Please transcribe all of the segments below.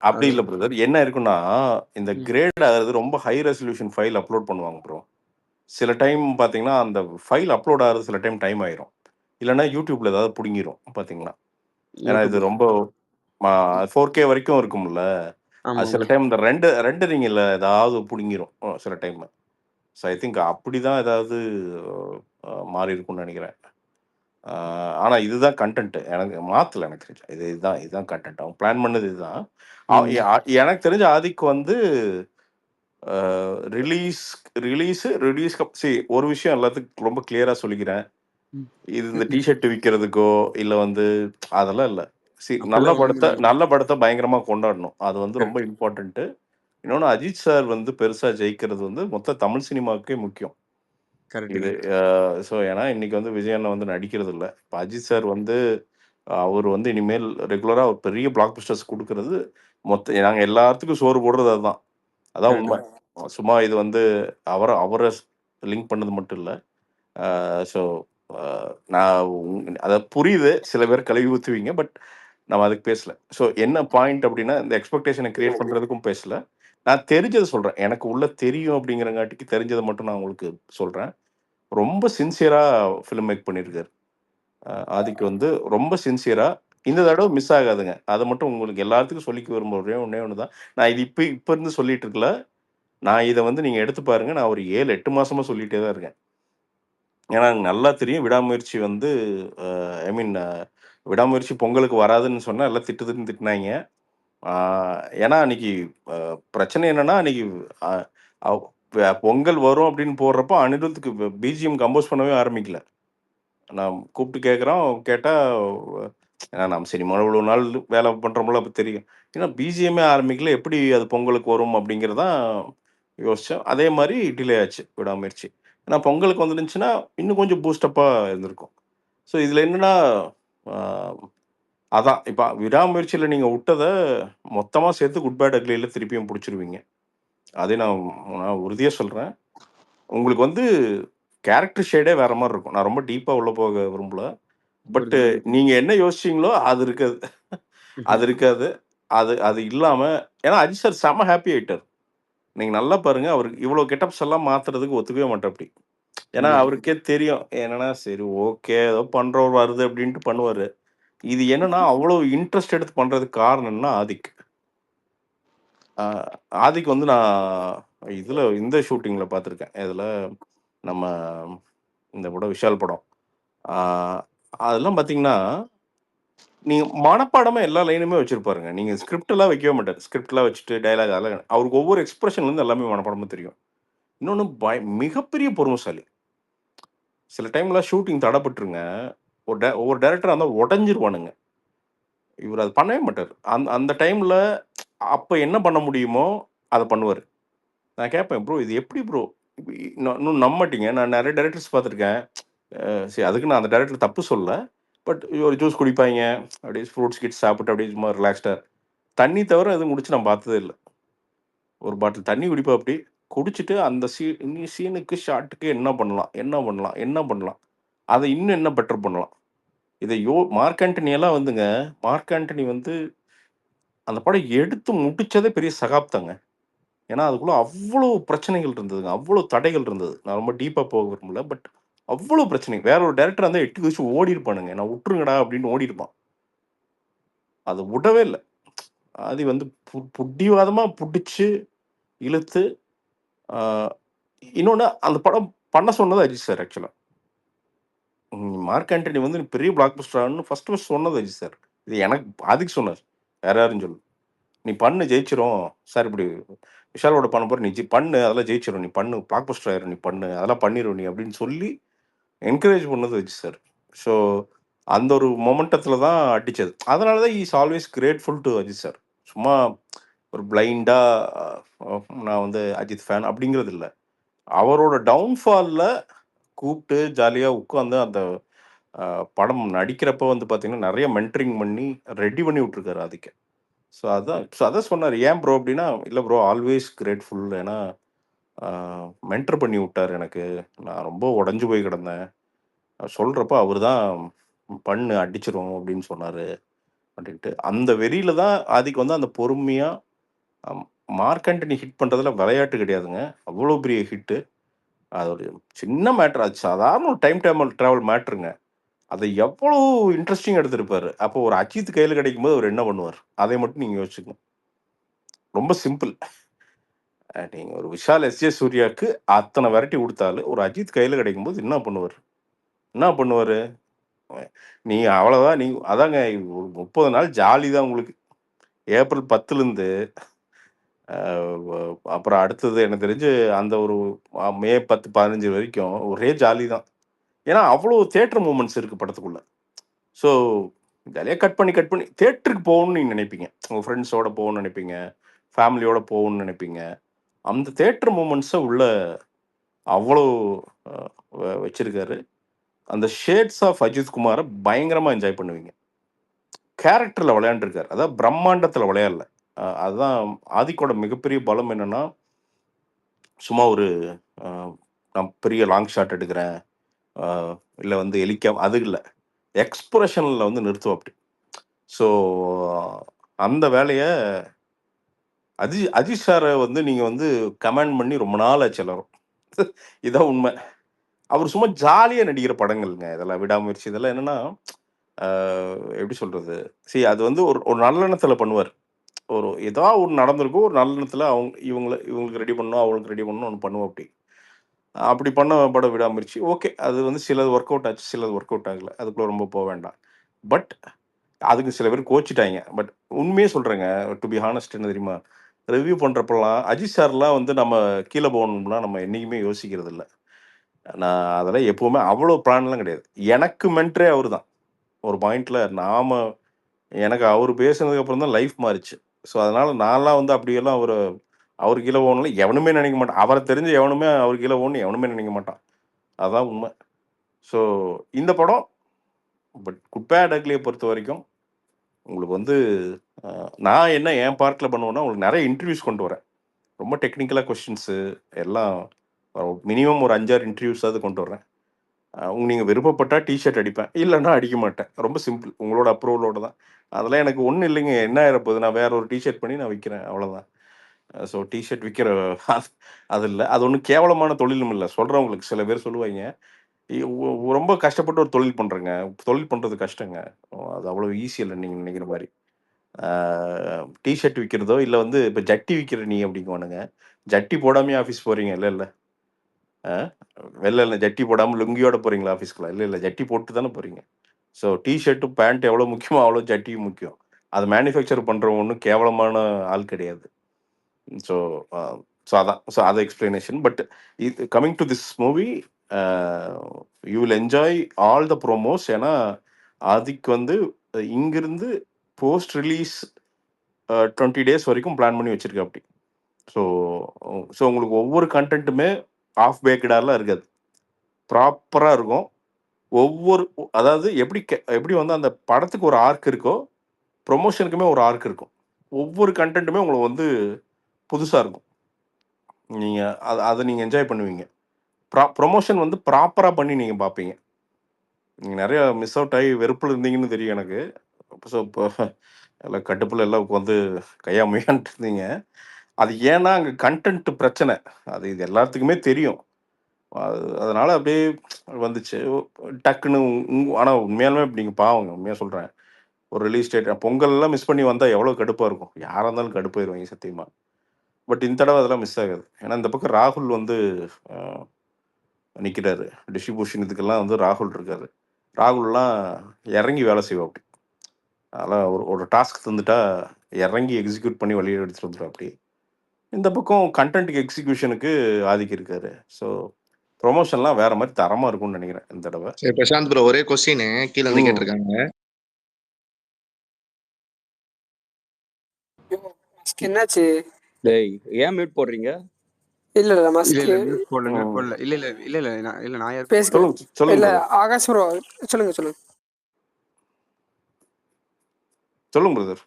அப்படி அது இல்ல பிரதர். என்ன இருக்குன்னா, இந்த ம். கிரேட் ஆகுறது ரொம்ப ஹை ரெசல்யூஷன் ஃபைல் அப்லோட் பண்ணுவாங்க ப்ரோ. சில டைம் பார்த்தீங்கன்னா, அந்த ஃபைல் அப்லோட் ஆகுறது சில டைம் ஆயிரும். இல்லன்னா YouTubeல ஏதாவது புடுங்கிரும் பார்த்தீங்கன்னா. ஏன்னா இது யூடியூப்ல. ரொம்ப ம 4K வரைக்கும் இருக்கும்ல. அது ஆமாங்க. சில டைம் இந்த ரெண்டரிங்ல ஏதாவது புடுங்கிரும் சில டைம். ஸோ ஐ திங்க் அப்படிதான் ஏதாவது மாறி இருக்கும்னு நெனைக்கிறேன். ஆ ஆனா இதுதான் கன்டென்ட். எனக்கு மாத்தல எனக்கு தெரிஞ்சு. இதுதான் கன்டென்ட். அவங்க பிளான் பண்ணது இதுதான். அ ம். எனக்கு தெரிஞ்ச ஆதிக் வந்து அ ரிலீஸ் ரிலீஸ்க்கு ஒரு விஷயம் எல்லாத்துக்கும் ரொம்ப கிளியரா சொல்லிக்கிறேன். ம். இது இந்த டீ ஷர்ட் விக்கிறதுக்கோ, இல்ல வந்து அதெல்லாம் இல்ல. அப்படிலாம் ஒண்ணும் இல்லைங்க. நல்ல படத்த பயங்கரமா கொண்டாடணும். அது வந்து ரொம்ப கரெக்ட். இம்பார்ட்டன்ட்டு. இன்னொன்னு அஜித் சார் வந்து பெருசா ஜெயிக்கிறது வந்து மொத்த தமிழ் சினிமாவுக்கே முக்கியம். கரெக்ட்டுங்க. இது ஏன்னா இன்னைக்கு வந்து விஜய் அண்ணன் வந்து நடிக்கிறது இல்ல. இப்ப அஜித் சார் வந்து அவரு வந்து இனிமேல் ரெகுலரா ஒரு பெரிய பிளாக் பஸ்டர்ஸ் குடுக்குறது நாங்க எல்லாத்துக்கும் சோறு போடுறது அதுதான். அதான் உண்ம. கரெக்ட்டுங்க. சும்மா இது வந்து அவர லிங்க் பண்ணது மட்டும் இல்ல. ஆ ஸோ அ நான் அதாவது புரியுது. சில பேர் கழுவி ஊத்துவீங்க. பட் நம்ம அதுக்கு பேசல. ஸோ என்ன பாயிண்ட் அப்டின்னா, இந்த எக்ஸ்பெக்டேஷன கிரியேட் பண்றதுக்கும் பேசல. நான் தெரிஞ்சத சொல்றேன். எனக்கு உள்ள தெரியும் அப்படிங்கிறங்காட்டிக்கு தெரிஞ்சத மட்டும் நான் உங்களுக்கு சொல்றேன். ரொம்ப சின்சியரா ஃபில்ம் மேக் பண்ணியிருக்காரு. ஆதிக் வந்து ரொம்ப சின்சியரா இந்த தடவ மிஸ் ஆகாதுங்க. அத மட்டும் உங்களுக்கு எல்லாத்துக்கும் சொல்லிக்க விரும்புற ஒண்ணே ஒண்ணு தான். நான் இது இப்ப இருந்து சொல்லிட்டு இருக்கல. நான் இத வந்து நீங்க எடுத்து பாருங்க. நான் ஒரு 7, 8 மாசமா சொல்லிட்டே தான் இருக்கேன். ஏன்னா எனக்கு நல்லா தெரியும் விடாமுயற்சி வந்து ஐ மீன் விடாமுயற்சி பொங்கலுக்கு வராதுன்னு சொன்னா எல்லாம் திட்டுனாய்ங்க. ஆ ஏன்னா அன்னைக்கு அ பிரச்சனை என்னன்னா, அன்னைக்கு அ அவ் பொங்கல் வரும் அப்படின்னு போடுறப்போ அனிருத்துக்கு பிஜிஎம் கம்போஸ் பண்ணவே ஆரம்பிக்கல. நான் கூப்பிட்டு கேட்குறோம். கேட்டா ஏன்னா நம்ம சினிமால இவ்வளோ நாள் வேலை பண்றோம்ல அப்ப தெரியும். ஏன்னா பிஜிஎம்மே ஆரம்பிக்கல. எப்படி அது பொங்கலுக்கு வரும் அப்படிங்கிறது தான் யோசிச்சோம். அதே மாரி டிலே ஆச்சு விடாமுயற்சி. ஏன்னா பொங்கலுக்கு வந்துருந்துச்சுன்னா, இன்னும் கொஞ்சம் பூஸ்டப்பா இருந்திருக்கும். ஸோ இதில என்னன்னா, ஆ அதான் இப்ப விடாமுயற்சியில நீங்க உட்டத மொத்தமா சேர்த்து குட் பேட் அக்லில திருப்பியும் புடிச்சிருவீங்க. அதை நான் நான் உறுதியா சொல்றேன். உங்களுக்கு வந்து கேரக்டர் ஷேடே வேற மாரி இருக்கும். நான் ரொம்ப டீப்பா உள்ள போக விரும்பல. பட் புரியுது. நீங்க என்ன யோசிச்சீங்களோ அது இருக்காது. அது இருக்காது. அது அது இல்லாம ஏன்னா அஜித் சார் செம்ம ஹேப்பி ஆயிட்டாரு. நீங்க நல்லா பாருங்க. அவருக்கு இவ்வளோ கெட்டப்ஸ் எல்லாம் மாத்துறதுக்கு ஒத்துக்கவே மாட்டாப்படி. ஏன்னா கண்டிப்பா. அவருக்கே தெரியும். என்னன்னா சரி ஓகே ஏதோ பண்றவர் வருது அப்டின்ட்டு பண்ணுவாரு. இது என்னன்னா அவ்வளோ இன்ட்ரெஸ்ட் எடுத்து பண்றதுக்கு காரணம் என்னன்னா ஆதிக். அ ஆதிக் வந்து நான் இந்த ஷூட்டிங்ல பார்த்துருக்கேன். எதுல நம்ம இந்த படம் விஷால் படம். ஆ அதெல்லாம் பார்த்தீங்கன்னா, நீங்க மனப்பாடமா எல்லா லைனுமே வச்சிருப்பாருங்க. நீங்க ஸ்கிரிப்ட்லாம் வைக்கவே மாட்டாரு. ஸ்கிரிப்ட்லாம் வச்சுட்டு டயலாக் அதெல்லாம் அவருக்கு ஒவ்வொரு எக்ஸ்பிரஷன்லேருந்து எல்லாமே மனப்பாடமா தெரியும். இன்னொன்னு மிகப்பெரிய பொறுமைசாலி. சில டைம்ல ஷூட்டிங் தடப்பட்டுருங்க. ஒவ்வொரு டைரக்டரா இருந்தா உடைஞ்சிருவானுங்க. இவரு அத பண்ணவே மாட்டாரு. அந்த டைம்ல அப்ப என்ன பண்ண முடியுமோ, அத பண்ணுவாரு. நான் கேட்பேன், "ப்ரோ இது எப்படி ப்ரோ?" இன்னும் நம்ப மாட்டீங்க. நான் நெறைய டைரக்டர்ஸ் பார்த்துருக்கேன். சரி அதுக்கு நான் அந்த டைரக்டர் தப்பு சொல்லல. பட் ஒரு ஜூஸ் குடிப்பாய்ங்க. அப்படியே ஃப்ரூட்ஸ் கிட்ஸ் சாப்பிட்டு அப்படியே சும்மா ரிலாக்ஸ்டா தண்ணி தவிர எதுவும் குடிச்சு நான் பார்த்ததே இல்ல. ஒரு பாட்டில் தண்ணி குடிப்பாப்படி. குடிச்சிட்டு அந்த சீனுக்கு, ஷாட்டுக்கு என்ன பண்ணலாம்? என்ன பண்ணலாம்? என்ன பண்ணலாம்? அத இன்னும் என்ன பெட்டர் பண்ணலாம்? இத மார்க் ஆண்டனி எல்லாம் வந்துங்க, மார்க் ஆண்டனி வந்து அந்த படம் எடுத்து முடிச்சதே பெரிய சகாப்தங்க. ஏன்னா, அதுக்குள்ள அவ்ளோ பிரச்சனைகள் இருந்ததுங்க. அவ்ளோ தடைகள் இருந்தது. நான் ரொம்ப டீப்பா போக விரும்பல. பட் அவ்ளோ பிரச்சனை. வேற ஒரு டைரக்டரா இருந்தா எட்டி குதிச்சு ஓடியிருப்பானுங்க. "என்ன வுட்டுருங்கடா" அப்படின்னு ஓடியிருப்பான். அத வுடவே இல்ல. ஆதி வந்து புடிவாதமா புடிச்சு, இழுத்து ஆ இன்னொன்னு அந்த படம் பண்ண சொன்னது அஜித் சார் ஆக்சுவலா. மார்க் ஆண்டனி வந்து பெரிய பிளாக் பஸ்டர் ஆகணும்னு ஃபர்ஸ்ட் சொன்னது அஜித் சார். இது எனக்கு ஆதிக்கு சொன்னாரு. வேற யாரும் சொல்லல. "நீ பண்ணு ஜெயிச்சிரும். சார் இப்படி விஷாலோட பண்ண போற நீ பண்ணு. அதெல்லாம் ஜெயிச்சிரும். நீ பண்ணு. பிளாக் பஸ்டர் ஆயிரும். நீ பண்ணு. அதெல்லாம் பண்ணிருவ நீ" அப்படின்னு சொல்லி என்கரேஜ் பண்ணது அஜித் சார். ஸோ அந்த ஒரு மொமெண்டத்துல தான் அடிச்சது. அதனால தான் is always grateful to Ajith sir. சும்மா ஒரு பிளைண்டா நான் வந்து அஜித் ஃபேன் அப்படிங்கிறது இல்ல. அவரோட டவுன்ஃபால்ல கூப்ட்டு ஜாலியா உட்காந்து அந்த அ படம் நடிக்கிறப்ப வந்து பார்த்தீங்கன்னா, நெறைய மென்டரிங் பண்ணி ரெடி பண்ணி விட்டுருக்காரு அதுக்கு. அதான் சொன்னாரு. "ஏன் ப்ரோ?" அப்படின்னா, "இல்ல ப்ரோ ஆல்வேஸ் கிரேட்ஃபுல். ஏன்னா அ மென்டர் பண்ணி விட்டாரு எனக்கு. நான் ரொம்ப உடைஞ்சு போய் கிடந்தேன். சொல்றப்ப அவரு தான் பண்ணு அடிச்சிரும் அப்படின்னு சொன்னாரு." அப்படின்ட்டு. அந்த வெறியில தான் ஆதிக் வந்து அந்த பொறுமையா மார்க் ஆண்டனி ஹிட் பண்றதுல விளையாட்டு கிடையாதுங்க. அவ்வளோ பெரிய ஹிட்டு. அது ஒரு சின்ன மேட்டர். அது சாதாரண ஒரு டைம் டிராவல் மேட்டருங்க. அதை எவ்வளோ இன்ட்ரெஸ்டிங்கா எடுத்திருப்பாரு. அப்போ ஒரு அஜித் கையில கிடைக்கும்போது அவர் என்ன பண்ணுவார்? அதை மட்டும் நீங்க யோசிச்சுக்கங்க. ரொம்ப சிம்பிள். நீங்க ஒரு விஷால் எஸ்.ஜே. சூர்யாவுக்கு அத்தனை வெரைட்டி குடுத்தாலும், ஒரு அஜித் கையில கிடைக்கும்போது என்ன பண்ணுவாரு? என்ன பண்ணுவாரு? நீங்க அவ்வளவுதான். அதாங்க ஒரு 30 நாள் ஜாலி தான் உங்களுக்கு. ஏப்ரல் 10லேருந்து அப்புறம் அடுத்தது எனக்கு தெரிஞ்சு அந்த ஒரு மே 10, 15 வரைக்கும் ஒரே ஜாலி தான். ஏன்னா, அவ்வளோ தியேட்டர் மூவ்மெண்ட்ஸ் இருக்கு படத்துக்குள்ள. ஸோ, ஜாலியா கட் பண்ணி தியேட்டருக்கு போகணும்னு நீங்க நினைப்பீங்க. உங்க ஃப்ரெண்ட்ஸோட போகணும்னு நினைப்பீங்க. ஃபேமிலியோட போகணும்னு நினைப்பீங்க. அந்த தியேட்டர் மூவ்மெண்ட்ஸ உள்ள அவ்வளோ அ வச்சிருக்காரு. அந்த ஷேட்ஸ் ஆஃப் அஜித் குமார பயங்கரமா என்ஜாய் பண்ணுவீங்க. கேரக்டர்ல விளையாண்டுருக்காரு. அதாவது பிரம்மாண்டத்துல விளையாடல. அதுதான் ஆதிக்கோட மிகப்பெரிய பலம் என்னன்னா, சும்மா ஒரு அ நான் பெரிய லாங் ஷாட் எடுக்கிறேன். அ இல்ல வந்து அது இல்ல. எக்ஸ்பிரஷன்ல வந்து நிறுத்துவாப்டி. ஸோ, அந்த வேலைய அஜித் சார வந்து நீங்க வந்து கமாண்ட் பண்ணி ரொம்ப நாள் ஆச்சு எல்லாரும். இதான் உண்ம. அவர் சும்மா ஜாலியா நடிக்கிற படங்கள்ங்க இதெல்லாம். விடாமுயற்சி இதெல்லாம் என்னன்னா, அ எப்படி சொல்றது? அது வந்து ஒரு ஒரு நல்லெண்ணத்துல பண்ணுவாரு. ஏதா ஒண்ணு நடந்திருக்கும். ஒரு நல்லெண்ணத்துல இவங்களுக்கு ரெடி பண்ணணும், அவங்களுக்கு ரெடி பண்ணணும் ஒண்ணு பண்ணுவாப்டி. அப்படி பண்ண படம் விடாமுயற்சி. ஓகே. அது வந்து சிலது ஒர்க் அவுட் ஆச்சு, சிலது ஒர்க் அவுட் ஆகல. அதுக்குள்ள ரொம்ப வேண்டாம். பட் அதுக்கு சில பேர் கோச்சிட்டாய்ங்க. பட் உண்மையே சொல்றேங்க. டூ பி ஹானஸ்ட் என்ன தெரியுமா? ரிவ்யூ பண்றப்பலாம் அஜித் சார்லாம் வந்து நம்ம கீழ போகணும்லாம் நம்ம என்னைக்குமே யோசிக்கிறது இல்ல. நான் அதெல்லாம் எப்பவுமே அவ்வளோ பிளான்லாம் கிடையாது. எனக்கு மென்டரே அவரு தான். ஒரு பாயிண்ட்ல எனக்கு அவரு பேசினதுக்கு அப்புறம் தான் லைஃப் மாறுச்சு. ஸோ, அதனால நான்லாம் வந்து அப்படியெல்லாம் அவரு கீழ போகணும்னு எவனுமே நினைக்க மாட்டான். அவர தெரிஞ்சு எவனுமே அவரு கீழ போகணும்னு எவனுமே நினைக்க மாட்டான். அதான் உண்ம. ஸோ, இந்த படம் குட் பேட் அக்லிய பொறுத்தவரைக்கும் உங்களுக்கு வந்து நான் என்ன என் பார்ட்ல பண்ணுவேன்னா, உங்களுக்கு நெறைய இன்டர்வியூஸ் கொண்டு வரேன். ரொம்ப டெக்னிக்கலா கொஸ்டின்ஸு எல்லாம் மினிமம் ஒரு 5, 6 இன்டர்வியூஸாவது கொண்டு வரேன். நீங்க விருப்பப்பட்டா ஷர்ட் அடிப்பேன். இல்லன்னா அடிக்க மாட்டேன். ரொம்ப சிம்பிள். உங்களோட அப்ரூவலோட தான். அதெல்லாம் எனக்கு ஒண்ணும் இல்லைங்க. என்ன ஆயிறப்போது? நான் வேற ஒரு ஷர்ட் பண்ணி நான் விக்கிறேன். அவ்வளோதான். ஸோ ஷர்ட் விக்கிற அது இல்ல. அது ஒண்ணும் கேவலமான தொழிலும் இல்ல. சொல்றவங்களுக்கு சில பேர் சொல்லுவாய்ங்க. இ ஒ ரொம்ப கஷ்டப்பட்டு ஒரு தொழில் பண்றேங்க. தொழில் பண்றது கஷ்டங்க. அது அவ்வளோ ஈஸி இல்ல நீங்க நினைக்கிற மாரி. ஆ ஷர்ட் விக்கிறதோ, இல்ல வந்து இப்ப ஜட்டி விக்கிற நீ அப்படிங்குவானுங்க. ஜட்டி போடாமயே ஆஃபீஸ் போறீங்க. இல்ல. ஆ வெள்ளைல ஜட்டி போடாம லுங்கியோட போறீங்களா ஆஃபீஸ்க்குலாம்? இல்ல. ஜட்டி போட்டு தானே போறீங்க. ஸோ ஷர்ட்டும், பேண்ட் எவ்வளோ முக்கியமோ அவ்வளோ ஜட்டியும் முக்கியம். அத மேனுஃபேக்சர் பண்றவன் ஒண்ணும் கேவலமான ஆள் கிடையாது. ஸோ அ ஸோ அதான். ஸோ அது explanation. But coming do this movie a you will enjoy all the promos. ஏன்னா, அதுக்கு வந்து இங்கிருந்து போஸ்ட் ரிலீஸ் 20 டேஸ் வரைக்கும் பிளான் பண்ணி வச்சிருக்காப்டி. ஸோ ஸோ உங்களுக்கு ஒவ்வொரு கன்டென்ட்டுமே ஆஃப் பேக்டாலாம் இருக்காது. ப்ராப்பரா இருக்கும். ஒவ்வொரு அதாவது எப்படி வந்து அந்த படத்துக்கு ஒரு ஆர்க் இருக்கோ, ப்ரமோஷனுக்குமே ஒரு ஆர்க் இருக்கும். ஒவ்வொரு கன்டென்ட்டுமே உங்களுக்கு வந்து புதுசா இருக்கும். நீங்க அத நீங்க என்ஜாய் பண்ணுவீங்க. ப்ரமோஷன் வந்து ப்ராப்பரா பண்ணி நீங்க பார்ப்பீங்க. நீங்க நெறைய மிஸ் அவுட் ஆயி வெறுப்புல இருந்தீங்கன்னு தெரியும் எனக்கு. ஸோ, இப்போ எல்லாம் கடுப்புல எல்லாம் உட்காந்து கையா முய்யான்ட்டு இருந்தீங்க. அது ஏன்னா, அங்க கன்டென்ட் பிரச்சனை. இது எல்லாத்துக்குமே தெரியும். அதனால அப்படியே வந்துச்சு. டக்குன்னு ஆனா உண்மையாலுமே நீங்க பாவங்க. உண்மையா சொல்றேன். ஒரு ரிலீஸ் டேட் பொங்கல்லாம் மிஸ் பண்ணி வந்தா எவ்வளோ கடுப்பா இருக்கும். யாரா இருந்தாலும் கடுப்பாயிருவாங்க சத்தியமா. பட் இந்த தடவ அதெல்லாம் மிஸ் ஆகாது. ஏன்னா, இந்த பக்கம் ராகுல் வந்து அ நிக்கிறாரு. டிஸ்ட்ரிபியூஷன் இதுக்கெல்லாம் வந்து ராகுல் இருக்காரு. ராகுல்லாம் இறங்கி வேலை செய்வாப்டி. அதெல்லாம் ஒரு ஒரு டாஸ்க் தந்துட்டா இறங்கி எக்ஸிக்யூட் பண்ணி வெளிய எடுத்துட்டு வந்துருவாப்டி. இந்த பக்கம் கன்டென்ட்க்கு எக்ஸிகியூஷனுக்கு ஆதிக் இருக்காரு. ஸோ ப்ரமோஷன்லாம் வேற மாரி தரமா இருக்கும்னு நெனைக்கிறேன் இந்த தடவ. சரி பிரசாந்த் ப்ரோ, ஒரே கொஸ்டின் கீழ இருந்து ம். கேட்டிருக்காங்க. என்னாச்சு? டேய் ஏன் மியூட் போடுறீங்க? இல்ல இல்ல மஸ்கி இல்ல மியூட் போடல மியூட் ம். போடல. இல்ல நான் யாருக்கு பேசுங்க. சொல்லுங்க சொல்லுங்க இல்ல பிரதர். ஆகாஷ் ப்ரோ சொல்லுங்க. சொல்லுங்க பிரதர்.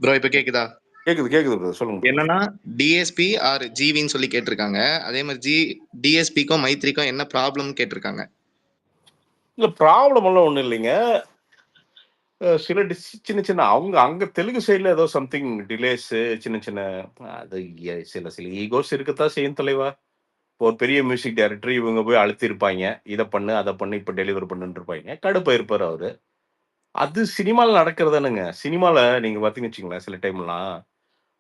ப்ரோ இப்ப கேக்குதா? கேக்குது பிரதர். சொல்லுங்க பிரதர். என்னன்னா டிஎஸ்பி ஆர் ஜிவின்னு சொல்லி கேட்டிருக்காங்க. அதே மாதிரி டிஎஸ்பிக்கும் மைத்ரிக்கும் என்ன ப்ராப்ளம் கேட்டிருக்காங்க. இல்ல ப்ராப்ளம் எல்லாம் ஒண்ணும் இல்லைங்க. சில சின்ன சின்ன அவங்க அங்க தெலுங்கு சைடுல ஏதோ சம்திங் டிலேஸ் சின்ன சின்ன அது சில சில ஈகோஸ் இருக்கத்தான் செய்யும் தலைவா. ஒரு பெரிய மியூசிக் டைரக்டர் இவங்க போய் அழுத்திருப்பாங்க. இதை பண்ணு அதை பண்ணு இப்ப டெலிவர் பண்ணுன்னு இருப்பாங்க. கடுப்பா இருப்பாரு அவரு. அது சினிமால நடக்கிறது தானுங்க. சினிமால நீங்க பாத்தீங்கன்னு வச்சுங்களேன், சில டைம்லாம்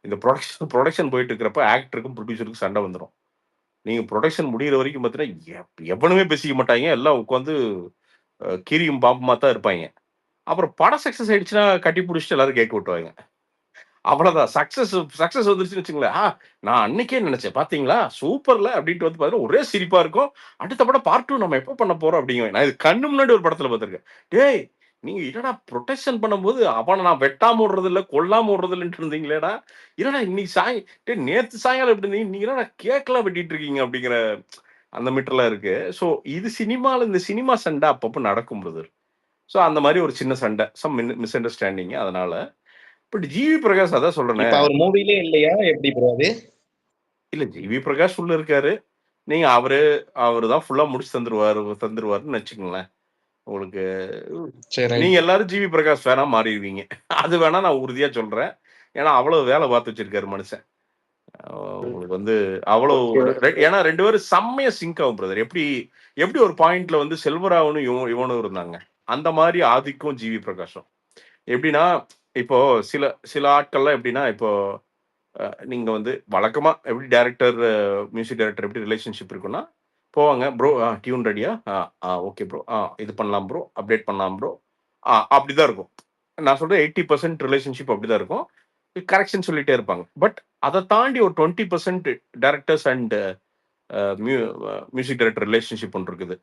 இந்த ப்ரொடக்ஷன் ப்ரொடக்ஷன் போயிட்டு இருக்கிறப்ப ஆக்டருக்கும் ப்ரொடியூசருக்கும் சண்டை வந்துடும். நீங்க ப்ரொடக்ஷன் முடியிற வரைக்கும் பார்த்தீங்கன்னா எவனுமே பேசிக்க மாட்டாங்க. எல்லாம் உட்காந்து கீரியும் பாம்புமா தான் இருப்பாங்க. அப்புறம் படம் சக்சஸ் ஆயிடுச்சுன்னா கட்டி பிடிச்சிட்டு எல்லாரும் கேட்க விட்டுவாங்க. அவ்வளவுதான். சக்சஸ் சக்சஸ் வந்துருச்சுன்னு வச்சுங்களேன். நான் அன்னைக்கே நினைச்சேன் பாத்தீங்களா சூப்பர்ல அப்படின்ட்டு வந்து பாத்தீங்கன்னா ஒரே சிரிப்பா இருக்கும். அடுத்த படம் பார்ட் 2 நம்ம எப்போ பண்ண போறோம் அப்படிங்க. நான் இது கண்ணு முன்னாடி ஒரு படத்துல பார்த்திருக்கேன். டேய் நீங்க என்னடா ப்ரொடெக்ஷன் பண்ணும்போது அவனை நான் வெட்டாம விடுறது இல்ல கொல்லாம விடுறது இல்லைன்னு இருந்தீங்களேடா, என்னடா இன்னைக்கு டேய் நேத்து சாயங்காலம் எப்படி இருந்தீங்க, நீங்க என்னடா கேக்கெல்லாம் வெட்டிட்டு இருக்கீங்க அப்படிங்கிற அந்த மீட்டர்லாம் இருக்கு. ஸோ இது சினிமால இந்த சினிமா சண்டை அப்பப்போ நடக்கும் பிரதர். ஸோ அந்த மாதிரி ஒரு சின்ன சண்டை சம் மிஸ் அண்டர்ஸ்டாண்டிங். அதனால பட் ஜிவி பிரகாஷ் அதான் சொல்றேனே. இப்ப அவர் மூவிலே இல்லையா எப்படி ப்ரோ அது? இல்ல ஜிவி பிரகாஷ் உள்ள இருக்காரு. நீங்க அவரு தான் ஃபுல்லா முடிச்சு தந்துருவாருன்னு வச்சுக்கோங்களேன். உங்களுக்கு சரி நீங்க எல்லாரும் ஜிவி பிரகாஷ் ஃபேனா மாறிடுவீங்க. அது வேணா நான் உறுதியா சொல்றேன். ஏன்னா அவ்வளவு வேலை பார்த்து வச்சிருக்காரு மனுஷன். உங்களுக்கு வந்து அவ்வளவு ஏன்னா 2 பேரும் செம்மையா சிங்க் ஆகும் பிரதர். எப்படி ஒரு பாயிண்ட்ல வந்து செல்வராவனும் இவனும் இருந்தாங்க. அந்த மாதிரி ஆதிக்கும் ஜிவி பிரகாஷும். எப்படின்னா இப்போ சில சில ஆட்கள்லாம் எப்படின்னா இப்போ நீங்க வந்து வழக்கமா எப்படி டைரக்டர் மியூசிக் டைரக்டர் எப்படி ரிலேஷன்ஷிப் இருக்குன்னா போவாங்க ப்ரோ டியூன் ரெடியா ஓகே ப்ரோ இது பண்ணலாம் ப்ரோ அப்டேட் பண்ணலாம் ப்ரோ அப்படிதான் இருக்கும். நான் சொல்றேன் 80% ரிலேஷன்ஷிப் அப்படிதான் இருக்கும். கரெக்ஷன் சொல்லிட்டே இருப்பாங்க. பட் அதை தாண்டி ஒரு 20% directors and music director relationship ஒன்று இருக்குது.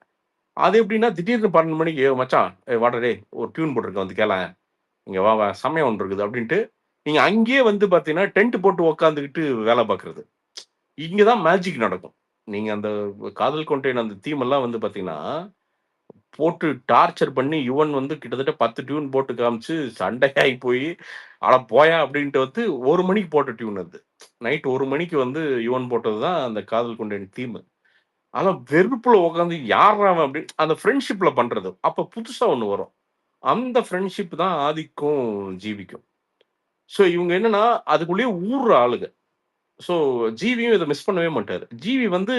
அது எப்படின்னா திடீர்னு 12 மணிக்கு மச்சான் வாடரே ஒரு டியூன் போட்டிருக்கேன் வந்து கேள இங்க வா சமயம் ஒன்று இருக்குது அப்படின்ட்டு நீங்க அங்கேயே வந்து பாத்தீங்கன்னா டென்ட் போட்டு உக்காந்துக்கிட்டு வேலை பார்க்கறது. இங்கதான் மேஜிக் நடக்கும். நீங்க அந்த காதல் கொண்டேன் அந்த தீம் எல்லாம் வந்து பாத்தீங்கன்னா போட்டு டார்ச்சர் பண்ணி யுவன் வந்து கிட்டத்தட்ட 10 டியூன் போட்டு காமிச்சு சண்டையாகி போய் போயா அப்படின்ட்டு வந்து 1 மணிக்கு போட்ட டியூன் அது. நைட் 1 மணிக்கு வந்து யுவன் போட்டது தான் அந்த காதல் கொண்டேன் தீம். ஆனா வெறுப்புல உட்காந்து யாரா அவன் அப்படி அந்த ஃப்ரெண்ட்ஷிப்ல பண்றது. அப்ப புதுசா ஒண்ணு வரும். அந்த ஃப்ரெண்ட்ஷிப் தான் ஆதிக்கும் ஜீவிக்கும். ஸோ இவங்க என்னன்னா அதுக்குள்ளேயே ஊர்ற ஆளுங்க. ஸோ ஜிவியும் இதை மிஸ் பண்ணவே மாட்டாரு. ஜிவி வந்து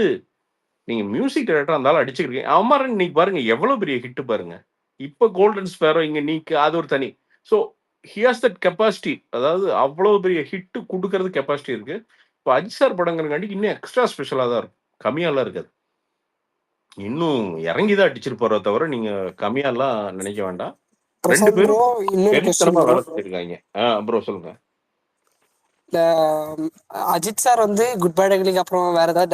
நீங்க மியூசிக் டைரக்டரா இருந்தாலும் அடிச்சுக்கிறீங்க. அமரன் இன்னைக்கு பாருங்க எவ்வளவு பெரிய ஹிட் பாருங்க. இப்ப கோல்டன் ஸ்பேரோ இங்க நீக்கு அது ஒரு தனி. So he has that capacity. அதாவது அவ்வளவு பெரிய ஹிட் கொடுக்கறது கெப்பாசிட்டி இருக்கு. இப்போ அஜித் சார் படங்கிறங்காண்டி இன்னும் எக்ஸ்ட்ரா ஸ்பெஷலா தான் இருக்கும். கம்மியாலாம் இருக்காது. இன்னும் இறங்கிதான் அடிச்சிருப்பாரோ தவிர நீங்க கம்மியாலாம் நினைக்க வேண்டாம். 2 பேரும் வெறித்தனமா வேலை செஞ்சிருக்காங்க. ப்ரோ சொல்லுங்க. இல்ல அஜித் சார் வந்து குட் பை டெக்லிக்கு அப்புறம் வேற ஏதாவது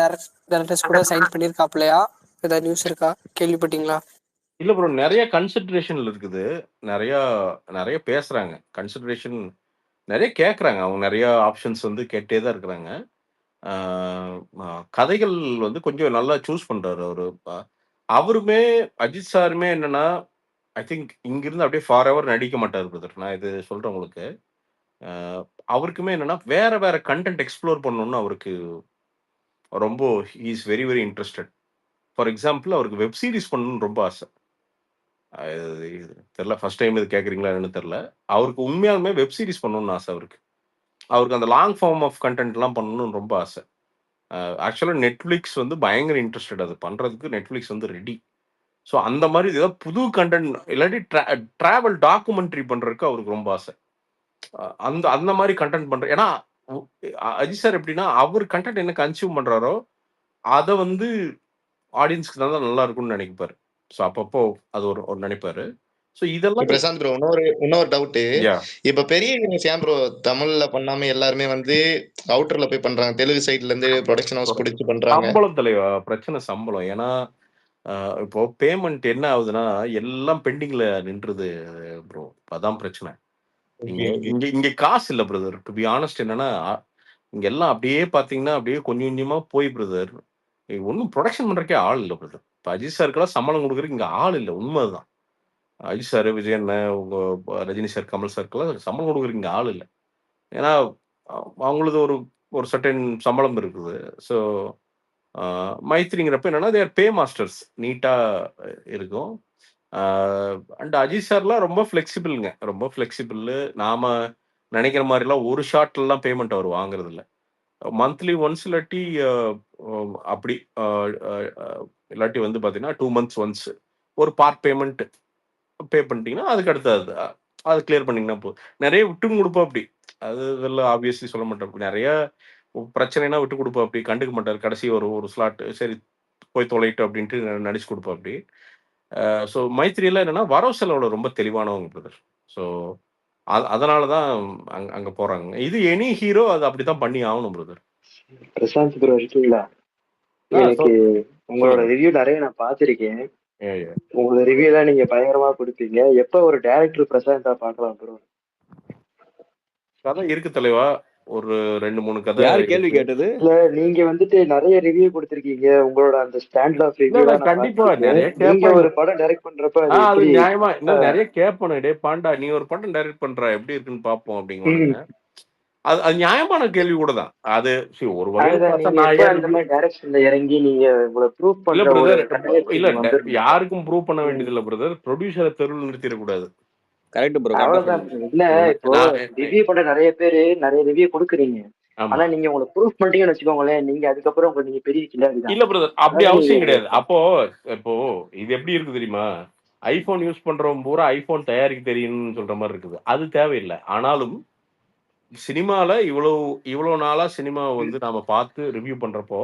டைரக்டர்ஸ் கூட சைன் பண்ணிருக்காப்லையா? ஏதாவது நியூஸ் இருக்கா? கேள்விப்பட்டீங்களா? இல்ல ப்ரோ நிறைய கன்சிடரேஷன்ல இருக்குது. நிறைய நிறைய பேசுறாங்க. கன்சிடரேஷன் நிறைய கேட்குறாங்க. அவங்க நிறைய ஆப்ஷன்ஸ் வந்து கேட்டே தான் இருக்கிறாங்க. கதைகள் வந்து கொஞ்சம் நல்லா சூஸ் பண்றாரு அவரு. அவருமே அஜித் சாருமே என்னன்னா ஐ திங்க் இங்கிருந்து அப்படியே ஃபார் எவர் நடிக்க மாட்டார் பிரதர். நான் இது சொல்றேன் உங்களுக்கு. அவருக்குமே என்னன்னா வேற வேற கண்டென்ட் எக்ஸ்ப்ளோர் பண்ணணும்னு அவருக்கு ரொம்ப is very very interested. For example அவருக்கு வெப் சீரிஸ் பண்ணணும்னு ரொம்ப ஆசை. தெரியல ஃபர்ஸ்ட் டைம் இது கேட்குறீங்களா என்னன்னு தெரியல. அவருக்கு உண்மையாலுமே வெப் சீரிஸ் பண்ணணும்னு ஆசை அவருக்கு. அவருக்கு அந்த லாங் ஃபார்ம் ஆஃப் கண்டென்ட்லாம் பண்ணணும்னு ரொம்ப ஆசை. ஆக்சுவலாக நெட்ஃப்ளிக்ஸ் வந்து பயங்கர இன்ட்ரெஸ்டட் அது பண்ணுறதுக்கு. நெட்ஃப்ளிக்ஸ் வந்து ரெடி. ஸோ அந்த மாதிரி ஏதாவது புது கண்டென்ட் இல்லாட்டி ட்ராவல் டாக்குமெண்ட்ரி பண்ணுறதுக்கு அவருக்கு ரொம்ப ஆசை. அந்த அந்த மாதிரி கண்டென்ட் பண்ணுற ஏன்னா அஜித் சார் எப்படின்னா அவர் கண்டென்ட் என்ன கன்சியூம் பண்ணுறாரோ அதை வந்து ஆடியன்ஸ்க்கு தான் நல்லா இருக்கும்னு நினைப்பாரு. ஸோ அப்பப்போ அது ஒரு நினைப்பாரு. ஸோ இதெல்லாம் பிரசாந்த் ப்ரோ இன்னொரு டவுட். இப்ப பெரிய ஹீரோஸ் ஏன் ப்ரோ தமிழ்ல பண்ணாம எல்லாருமே வந்து அவுட்டர்ல போய் பண்றாங்க? தெலுங்கு சைட்ல இருந்து ப்ரொடக்ஷன் ஹவுஸ் பிடிச்சு பண்றாங்க. சம்பளம் தலைவா பிரச்சனை சம்பளம். ஏன்னா இப்போ பேமெண்ட் என்ன ஆகுதுன்னா எல்லாம் பெண்டிங்ல நின்றுது ப்ரோ. அதான் பிரச்சனை. இங்க இங்க காசு இல்ல பிரதர். டு பி ஆனஸ்ட் என்னன்னா இங்க எல்லாம் அப்படியே பாத்தீங்கன்னா அப்படியே கொஞ்சம் கொஞ்சமா போய் பிரதர் ஒன்றும் ப்ரொடக்ஷன் பண்றதுக்கே ஆள் இல்லை பிரதர். இப்போ அஜித் சாருக்கெல்லாம் சம்பளம் கொடுக்குறதுக்கு இங்க ஆள் இல்லை. உண்மைதான். அஜித் சார் விஜய் அண்ணன் உங்க ரஜினி சார் கமல் சாருக்கெல்லாம் சம்பளம் கொடுக்குறதுக்கு இங்க ஆள் இல்லை. ஏன்னா அவங்களது ஒரு ஒரு சர்டன் சம்பளம் இருக்குது. ஸோ மைத்ரிங்கிறப்ப என்னன்னா தேர் பே மாஸ்டர்ஸ் நீட்டா இருக்கும். அண்ட் அஜித் சார்லாம் ரொம்ப ஃப்ளெக்சிபிள்ங்க. ரொம்ப ஃப்ளெக்சிபிள். நாம நினைக்கிற மாதிரிலாம் ஒரு ஷாட்லாம் பேமெண்ட் அவர் வாங்குறது இல்ல. மந்த்லி ஒன்ஸ் இல்லாட்டி அப்படி இல்லாட்டி வந்து பார்த்தீங்கன்னா 2 மந்த்ஸ் ஒன்ஸ் ஒரு பார்ட் பேமெண்ட் பே பண்ணிட்டீங்கன்னா அதுக்கு அடுத்தது அது கிளியர் பண்ணீங்கன்னா போதும். நிறைய விட்டும் கொடுப்போம் அப்படி. அது இதெல்லாம் ஆப்வியஸ்லி சொல்ல மாட்டோம். நிறைய பிரச்சனைனா விட்டு கொடுப்போம் அப்படி. கண்டுக்க மாட்டார். கடைசி ஒரு ஸ்லாட் சரி போய் தொலைட்டு அப்படின்ட்டு நடிச்சு கொடுப்போம் அப்படி. ஸோ மைத்ரியெல்லாம் என்னன்னா வரவு செலவுல ரொம்ப தெளிவானவங்க பிரதர். ஸோ அதனால தான் அங்க போறாங்க. இது எனி ஹீரோ அது அப்படித்தான் பண்ணி ஆகணும் பிரதர். பிரசாந்த் ப்ரோ இருக்கீங்களா? எனக்கு உங்களோட ரிவ்யூ நிறைய நான் பார்த்திருக்கேன். உங்களோட ரிவ்யூ தான் நீங்க பயங்கரமா கொடுப்பீங்க. எப்ப ஒரு டைரக்டர் பிரசாந்தா பார்க்கலாம் ப்ரோ? கதை இருக்கு தலைவா. ஒரு 2-3 கதை. யாரு கேள்வி கேட்டது? இல்ல நீங்க வந்துட்டு நிறைய ரிவ்யூ கொடுத்திருக்கீங்க. உங்களோட அந்த ஸ்டாண்ட் ஆஃப் ரிவ்யூ கண்டிப்பா நிறைய நீங்க ஒரு படம் டைரக்ட் பண்றப்ப அது நியாயமா இன்னும் நிறைய கேட்பேன். டே பாண்டா நீ ஒரு படம் டைரக்ட் பண்ற எப்படி இருக்குன்னு பாப்போம் அப்படிங்க. அது நியாயமான கேள்வி கூட தான். அது ஒரு வகையில டைரக்ஷன்ல இறங்கி நீங்க உங்களை ப்ரூவ் இல்ல பிரதர். இல்ல யாருக்கும் ப்ரூவ் பண்ண வேண்டியது இல்ல பிரதர். ப்ரொடியூசரை தெருவில் நிறுத்திட கூடாது. Correct bro. அவ்வளவுதான். இல்ல இப்போ ரிவ்யூ பண்ற நிறைய பேரு நிறைய ரிவ்யூ கொடுக்குறீங்க. ஆனா நீங்க உங்களை ப்ரூஃப் பண்ணிட்டீங்கன்னு வச்சுக்கோங்களேன், நீங்க அதுக்கப்புறம் நீங்க பெரிய கில்லாடி. இல்ல பிரதர் அப்படி அவசியம் கிடையாது. இப்போ இது எப்படி இருக்கு தெரியுமா? ஐபோன் யூஸ் பண்றவங்க பூரா ஐபோன் தயாரிக்க தெரியும்னு சொல்ற மாதிரி இருக்குது. அது தேவையில்லை. ஆனாலும் சினிமால இவ்வளவு நாளா சினிமாவை வந்து நாம பார்த்து ரிவ்யூ பண்றப்போ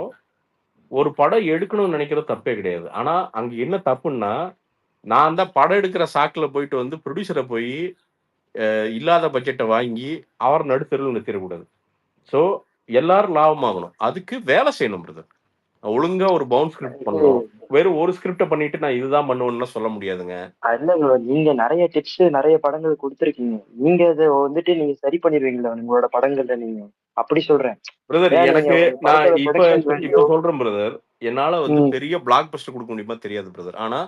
ஒரு படம் எடுக்கணும்னு நினைக்கிறது தப்பே கிடையாது. ஆனா அங்க என்ன தப்புன்னா நான் தான் படம் எடுக்கிற சாக்குல போயிட்டு வந்து ப்ரொடியூசரை போய் இல்லாத பட்ஜெட்டை வாங்கி அவர் நடுத்தருள் நிறுத்திடக்கூடாது. ஸோ எல்லாரும் லாபமாகணும். அதுக்கு வேலை செய்யணும் பிரதர். ஒழுங்கா ஒரு பவுண்ட் ஸ்கிரிப்ட் பண்ணணும். வெறும் ஒரு ஸ்கிரிப்டை பண்ணிட்டு நான் இதுதான் பண்ணுவேன்னு சொல்ல முடியாதுங்க. நீங்க நிறைய டிப்ஸ் நிறைய படங்கள் கொடுத்துருக்கீங்க. நீங்க அதை வந்துட்டு நீங்க சரி பண்ணிடுவீங்களா உங்களோட படங்கள்ல? நீங்க அப்படி சொல்றேன் பிரதர். எனக்கு நான் இப்ப சொல்றேன் பிரதர். என்னால வந்து பெரிய பிளாக் பஸ்டர் கொடுக்க முடியுமா தெரியாது பிரதர். ஆனா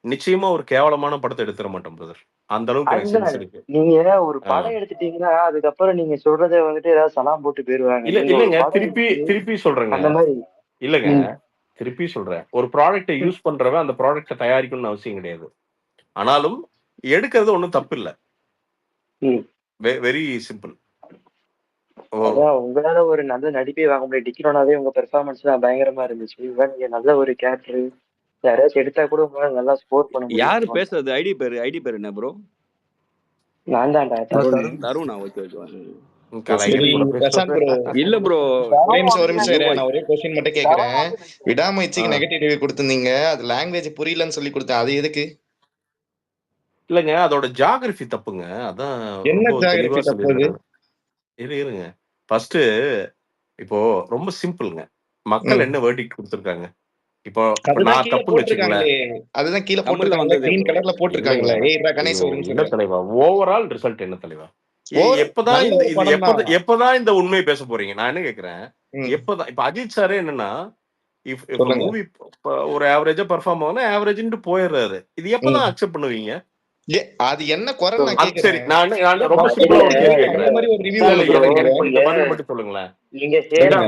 நிச்சயமா ஒரு கேவலமான படத்தை எடுத்துட மாட்டோம் பிரதர். அந்த அளவுக்கு நீங்க ஒரு படம் எடுத்துட்டீங்கன்னா அதுக்கப்புறம் நீங்க சொல்றதை வந்துட்டு ஏதாவது சலாம் போட்டு போயிருவாங்க. இல்லங்க திருப்பி சொல்றேங்க. அந்த மாதிரி இல்லங்க திருப்பி சொல்றேன். ஒரு ப்ராடக்ட்டை யூஸ் பண்றவன் அந்த ப்ராடக்ட்டை தயாரிக்கணும்னு அவசியம் கிடையாது. ஆனாலும் எடுக்கிறது ஒன்றும் தப்பு இல்லை. Very simple. உங்களால ஒரு நல்ல நடிப்பே வாங்க முடியும். டிக்கிரோனாவே உங்க பெர்ஃபார்மன்ஸ் தான் பயங்கரமா இருந்துச்சு. நீங்க நல்ல ஒரு கேரக்டர் யாராச்சும் எடுத்தா கூட உங்களால நல்லா ஸ்கோர் பண்ண முடியும். யாரு பேசுறது? ஐடி பேர் என்ன ப்ரோ? நான் தான்டா தருணா. ஓகே இல்ல ப்ரோ ஒரு நிமிஷம் நான் ஒரே क्वेश्चन மட்டும் கேக்குறேன். விடாமுயற்சிக்கு நெகட்டிவ் ரிவ்யூ கொடுத்திருந்தீங்க. அது லாங்குவேஜ் புரியலன்னு சொல்லி கொடுத்தேன். அது எதுக்கு? இல்லங்க அதோட ஜியோகிராஃபி தப்புங்க. அதான் என்ன ஜியோகிராஃபி தப்பு? இருங்க ஃபர்ஸ்ட் இப்போ ரொம்ப சிம்பிள்ங்க. மக்கள் என்ன வெர்டிக்ட் கொடுத்திருக்காங்க? இப்போ நான் தப்பு வச்சுக்கங்களேன். அதுதான் கீழ போட்டுருக்காங்க. கிரீன் கலர்ல போட்டுருக்காங்களே. ஏய்டா கணேஷ் ஒரு நிமிஷம். என்ன தலைவா ஓவரால் ரிசல்ட் என்ன தலைவா? எப்பதான் இந்த உண்மையை பேச போறீங்க? நான் என்ன கேக்குறேன், எப்பதான் இப்ப அஜித் சாரே என்னன்னா மூவி ஒரு ஆவரேஜா பெர்ஃபார்ம் ஆகுனா ஆவரேஜ்னு போயிடுறாரு. இது எப்பதான் அக்செப்ட் பண்ணுவீங்க? அது என்ன குறை நான் கேக்குறேன். சரி நான் ரொம்ப சிம்பிளா ஒரு கேள்வி கேக்குறேன். இந்த மாதிரி ஒரு ரிவ்யூ எனக்கு பதில் மட்டும் சொல்லுங்களேன்.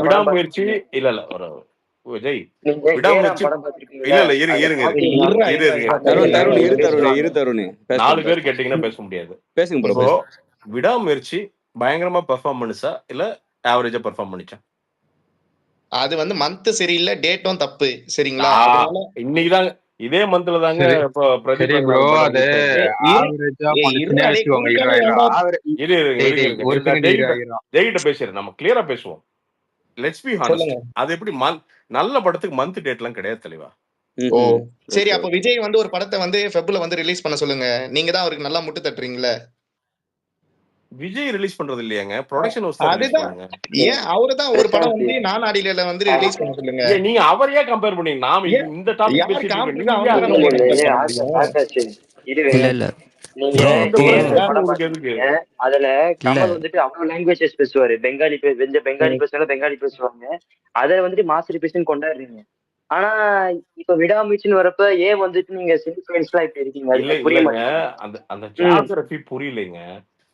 விடாமுயற்சி இல்ல ஒரு விஜய் விடாமுயற்சி இருங்க 4 பேர் கேட்டீங்கன்னா பேச முடியாது. பேசுங்க ப்ரோ. விடாமுயற்சி பயங்கரமா பெர்ஃபார்ம் பண்ணுச்சா இல்ல ஆவரேஜா பெர்ஃபார்ம் பண்ணுச்சா? அது வந்து மந்த் சரியில்லை, டேட்டும் தப்பு. சரிங்களா? இன்னைக்குதான் இதே மந்த்ல தாங்க பிரதீப் ப்ரோ அது ஜெயிட்ட பேசுறேன். நம்ம கிளியரா பேசுவோம். Let's be honest. அது எப்படி நல்ல படத்துக்கு மந்த் டேட்லாம் கிடையாது தலைவா. ஓ சரி. அப்ப விஜய் வந்து ஒரு படத்தை வந்து ஃபெப்ல வந்து ரிலீஸ் பண்ண சொல்லுங்க. நீங்க தான் அவருக்கு நல்லா முட்டு தட்டுறீங்களே. விஜய் ரிலீஸ் பண்றது இல்லையாங்க, ப்ரொடக்ஷன் ஹவுஸ் ரிலீஸ் பண்ணுங்க. ஏன் அவரு தான் ஒரு படம் வந்து நானாடியில வந்து ரிலீஸ் பண்ண சொல்லுங்க. நீங்க அவரையே கம்பேர் பண்ணீங்க. நாம இந்த டாபிக் பேசிட்டு இல்ல நீங்க அதுல கமல் வந்துட்டு அவ்வளவு லாங்குவேஜஸ் பேசுவாரு. பெங்காலி பேசுவாங்க, பெங்காலி பேசுவாங்க. அதை வந்துட்டு மாஸ்டர் பீஸ்ன்னு கொண்டாடுறீங்க. ஆனா இப்ப விடாமுயற்சின்னு வரப்ப ஏன் வந்துட்டு நீங்க சினிஃபைன்ஸ்லாம் இப்படி இருக்கீங்க? இல்ல அந்த ஜியோகிராஃபி புரியலைங்க.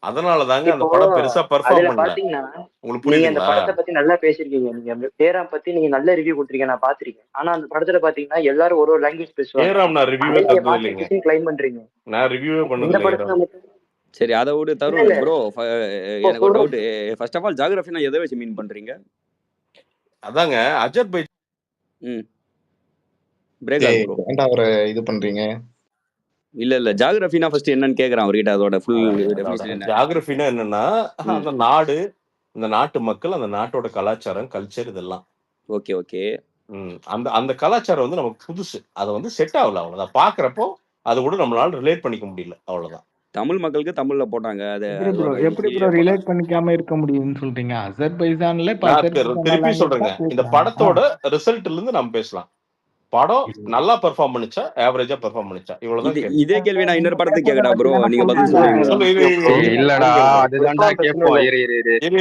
அதனாலதாங்க அந்த இப்போ படம் பெருசா பெர்ஃபார்ம் அதுல பண்ணல. பாத்தீங்கன்னா உங்களுக்கு நீங்க அந்த புரியுதுங்களா? படத்தை பத்தி நல்லா பேசிருக்கீங்க. நீங்க பேராம் பத்தி நீங்க நல்ல ரிவ்யூ கொடுத்துருக்கீங்க, நான் பாத்திருக்கேன். ஆனா அந்த படத்துல பாத்தீங்கன்னா எல்லாரும் ஒரு லாங்குவேஜ் பேசுவாங்க. ஏராம் நான் ரிவ்யூவே அதை நீங்க தந்தது இல்லைங்க. மாஸ்டர் கிளைம் பண்றீங்க. நான் ரிவ்யூவே பண்ணது இந்த இல்லை படத்துல ஏராம். மட்டும் சரி அதை விட இல்ல தருண் இல்ல ப்ரோ, இப்போ எனக்கு ஒரு டவுட். ஃபர்ஸ்ட் ஆஃப் ஆல் ஜாகிரபினா எதை வச்சு மீன் பண்றீங்க? அதாங்க அஜர்பைஜான். பிரேக் ஆகுது ப்ரோ. ஏன்டா அவரை இது பண்றீங்க? இல்ல ஜாகிரபினா ஃபர்ஸ்ட் என்னன்னு கேக்குறான் அவர்கிட்ட. அதோட ஃபுல் டெஃபினிஷன் என்ன? ஜியாகிரபினா என்னன்னா அந்த நாடு, அந்த நாட்டு மக்கள், அந்த நாட்டோட கலாச்சாரம், கல்ச்சர் இதெல்லாம். Okay okay. அந்த அந்த கலாச்சாரம் வந்து நமக்கு புதுசு. அதை வந்து செட் ஆகல, அவ்வளவுதான். பாக்குறப்போ அது கூட நம்மளால ரிலேட் பண்ணிக்க முடியல, அவ்வளவுதான். தமிழ் மக்களுக்கு தமிழ்ல போட்டாங்க. எப்படி ப்ரோ ரிலேட் பண்ணிக்காம இருக்க முடியும்னு சொல்றீங்க? அசர்பைஜான்ல இப்ப நான் அசர்பைஜான் திருப்பி language சொல்றேங்க, தான் இந்த பேசுறாங்க. படத்தோட ரிசல்ட்ல இருந்து நம்ம பேசலாம். படம் நல்லா பெர்ஃபார்ம் பண்ணுச்சா, ஆவரேஜா பெர்ஃபார்ம் பண்ணுச்சா, இவ்வளவுதான் கேள்வி. இதே கேள்வி நான் இன்னொரு நீங்க படத்துக்கு பேசுறத கேக்குறா ப்ரோ, வச்சு தானே நீங்க பதில் சொல்றீங்க. சொல்லுவீங்களா? இல்லடா அதுதான்டா கேட்போம்.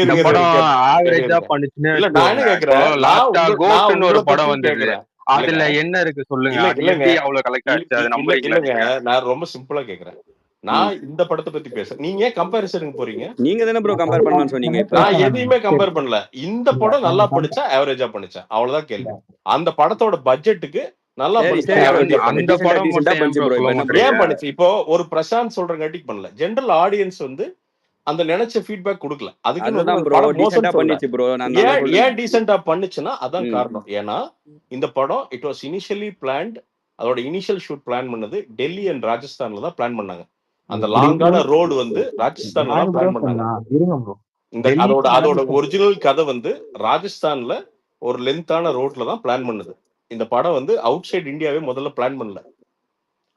இந்த படம் ஆவரேஜா பண்ணுச்சுன்னு இல்ல நான் என்ன வச்சுக்கோங்க. கேக்குறேன், இப்போ லாஸ்டா நான் கோட்னு ஒரு உங்களை படம் பத்தி வந்தது. கேக்குறேன். அதுல என்ன இருக்கு சொல்லுங்க? இல்ல அது இல்லங்க எப்படி அவ்வளவு கலெக்ட் ஆச்சு? அது நம்புறீங்களா இல்லங்க, நீங்க? நான் ரொம்ப சிம்பிளா கேக்குறேன். நான் இந்த படத்தை பத்தி பேசுறேன், நீங்க ஏன் கம்பேரிசனுக்கு போறீங்க? நீங்க தானே ப்ரோ கம்பேர் பண்ணலாம்னு சொன்னீங்க. இப்ப நான் எதையுமே கம்பேர் பண்ணல. இந்த படம் நல்லா பண்ணுச்சா, ஆவரேஜா பண்ணுச்சா, அவ்வளவுதான் கேள்வி. அந்த படத்தோட பட்ஜெட்டுக்கு நல்லா சரி பண்ணுச்சா, சரி ஆவரேஜா அந்த பண்ணுச்சா? படம் டீசெண்டா மட்டும் ஏன் பண்ணுச்சு bro ப்ரோ. சொல்ல இப்ப என்ன மாட்டீங்க? ஏன் பண்ணுச்சு? இப்போ ஒரு பிரசாந்த் சொல்றங்காட்டிக்கு பண்ணல, ஜெனரல் ஆடியன்ஸ் வந்து அந்த நினைச்ச ஃபீட்பேக் கொடுக்கல. அதுக்குன்னு வந்து அதுதான் அந்த ப்ரோ, படம் மோசம்னு டீசெண்டா சொல்லல. பண்ணிச்சு ப்ரோ. நான் நல்லா ஏன் சொல்லுங்க. ஏன் டீசெண்டா பண்ணுச்சுன்னா அதான் ம். காரணம். ஏன்னா இந்த படம் இட் வாஸ் இனிஷியலி பிளான்ட். அதோட இனிஷியல் ஷூட் பிளான் பண்ணது டெல்லி அண்ட் ராஜஸ்தான்ல தான் பிளான் பண்ணாங்க. அந்த லாங்கான ரோடு வந்து ராஜஸ்தான்ல தான் பிளான் பண்ணாங்க. இருங்க ப்ரோ. இந்த அதோட ஒரிஜினல் கதை வந்து ராஜஸ்தான்ல ஒரு லென்த்தான ரோட்ல தான் பிளான் பண்ணுது. இந்த படம் வந்து அவுட் சைட் இந்தியாவே முதல்ல பிளான் பண்ணல.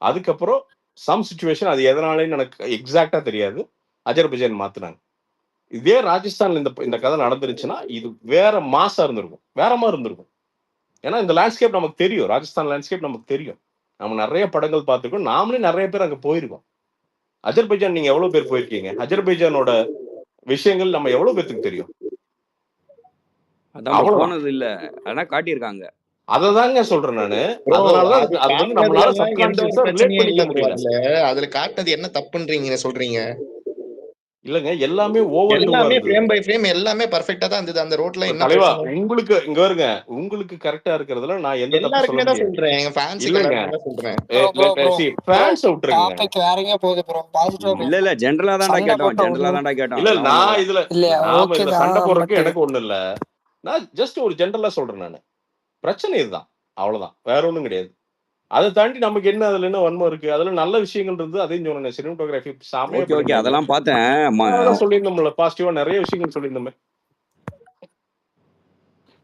அதுக்கப்புறம் சம் சிச்சுவேஷன், அது எதனாலேன்னு எனக்கு எக்ஸாக்டா தெரியாது, அஜர்பைஜான் மாத்துனாங்க. இதே ராஜஸ்தான்ல இந்த கதை நடந்துருச்சுன்னா இது வேற மாசா இருந்திருக்கும், வேற மாதிரி இருந்திருக்கும். ஏன்னா இந்த லேண்ட்ஸ்கேப் நமக்கு தெரியும், ராஜஸ்தான் லேண்ட்ஸ்கேப் நமக்கு தெரியும். நம்ம நிறைய படங்கள் பார்த்துருக்கோம், நாமளே நிறைய பேர் அங்க போயிருக்கோம். அஜர்பைஜான் நீங்க எவ்வளவு பேர் போயிருக்கீங்க? அஜர்பைஜானோட விஷயங்கள் நம்ம எவ்வளவு பேருக்கு தெரியும்? அதான் bro, போனது இல்ல, ஆனா காட்டியிருக்காங்க. அததாங்க சொல்றேன் நானு. Bro, அதனாலதான் அது அது வந்து நம்மளால காட்டுனதுல எந்த ஒரு சப்கான்சியஸா ரிலேட் பிரச்சனையும் இல்ல பண்ணிக்க bro. முடியல. அதுல காட்டுனது என்ன தப்புன்றீங்க சொல்றீங்க? இல்லங்க, எல்லாமே ஓவர் டூவா எல்லாமே இருந்தது. ஃப்ரேம் பை ஃப்ரேம் எல்லாமே பெர்ஃபெக்ட்டா தான் இருந்தது. அந்த ரோட்ல என்ன தலைவா, பிரச்சனை? உங்களுக்கு இங்க வருங்க, உங்களுக்கு கரெக்டா இருக்கிறதுல நான் எந்த தப்பு சொல்ல எல்லாருக்குமே தான் முடியாது. சொல்றேன், எங்க ஃபேன்ஸுக்கு இல்லங்க, எல்லாருமே தான் சொல்றேன். ஃபேன்ஸ் விட்டுருங்க. டாபிக் வேறங்க போகுது ப்ரோ. பாசிட்டிவா இல்ல இல்ல ஜென்ரலா தான்டா சண்டை கேட்டோம், போட்டா ஜென்ரலா ஒண்ணும் தான்டா கேட்டோம். இல்ல அதெல்லாம் நான் ஒண்ணும் இதுல இல்லையா? நாம ஓகே இதுல தான். சண்டை போடுறதுக்கு பட் எனக்கு ஒண்ணு இல்ல. நான் ஜஸ்ட் ஒரு ஜென்ரலா சொல்றேன் நானு. பிரச்சனை இதுதான், அவ்வளவுதான், வேற ஒண்ணும் கிடையாது. அதை தாண்டி நமக்கு என்ன அதுல என்ன வன்மம் இருக்கு? அதுல நல்ல விஷயங்கள் இருந்து அதையும் சொன்னேன். சினிமாட்டோகிராஃபி சாமையா ஓகே ஓகே பண்ணிருந்தாங்க. அதெல்லாம் பார்த்தேன். அதெல்லாம் சொல்லியிருந்தோம்ல, பாசிட்டிவா நிறைய விஷயங்கள் சொல்லியிருந்தோமே.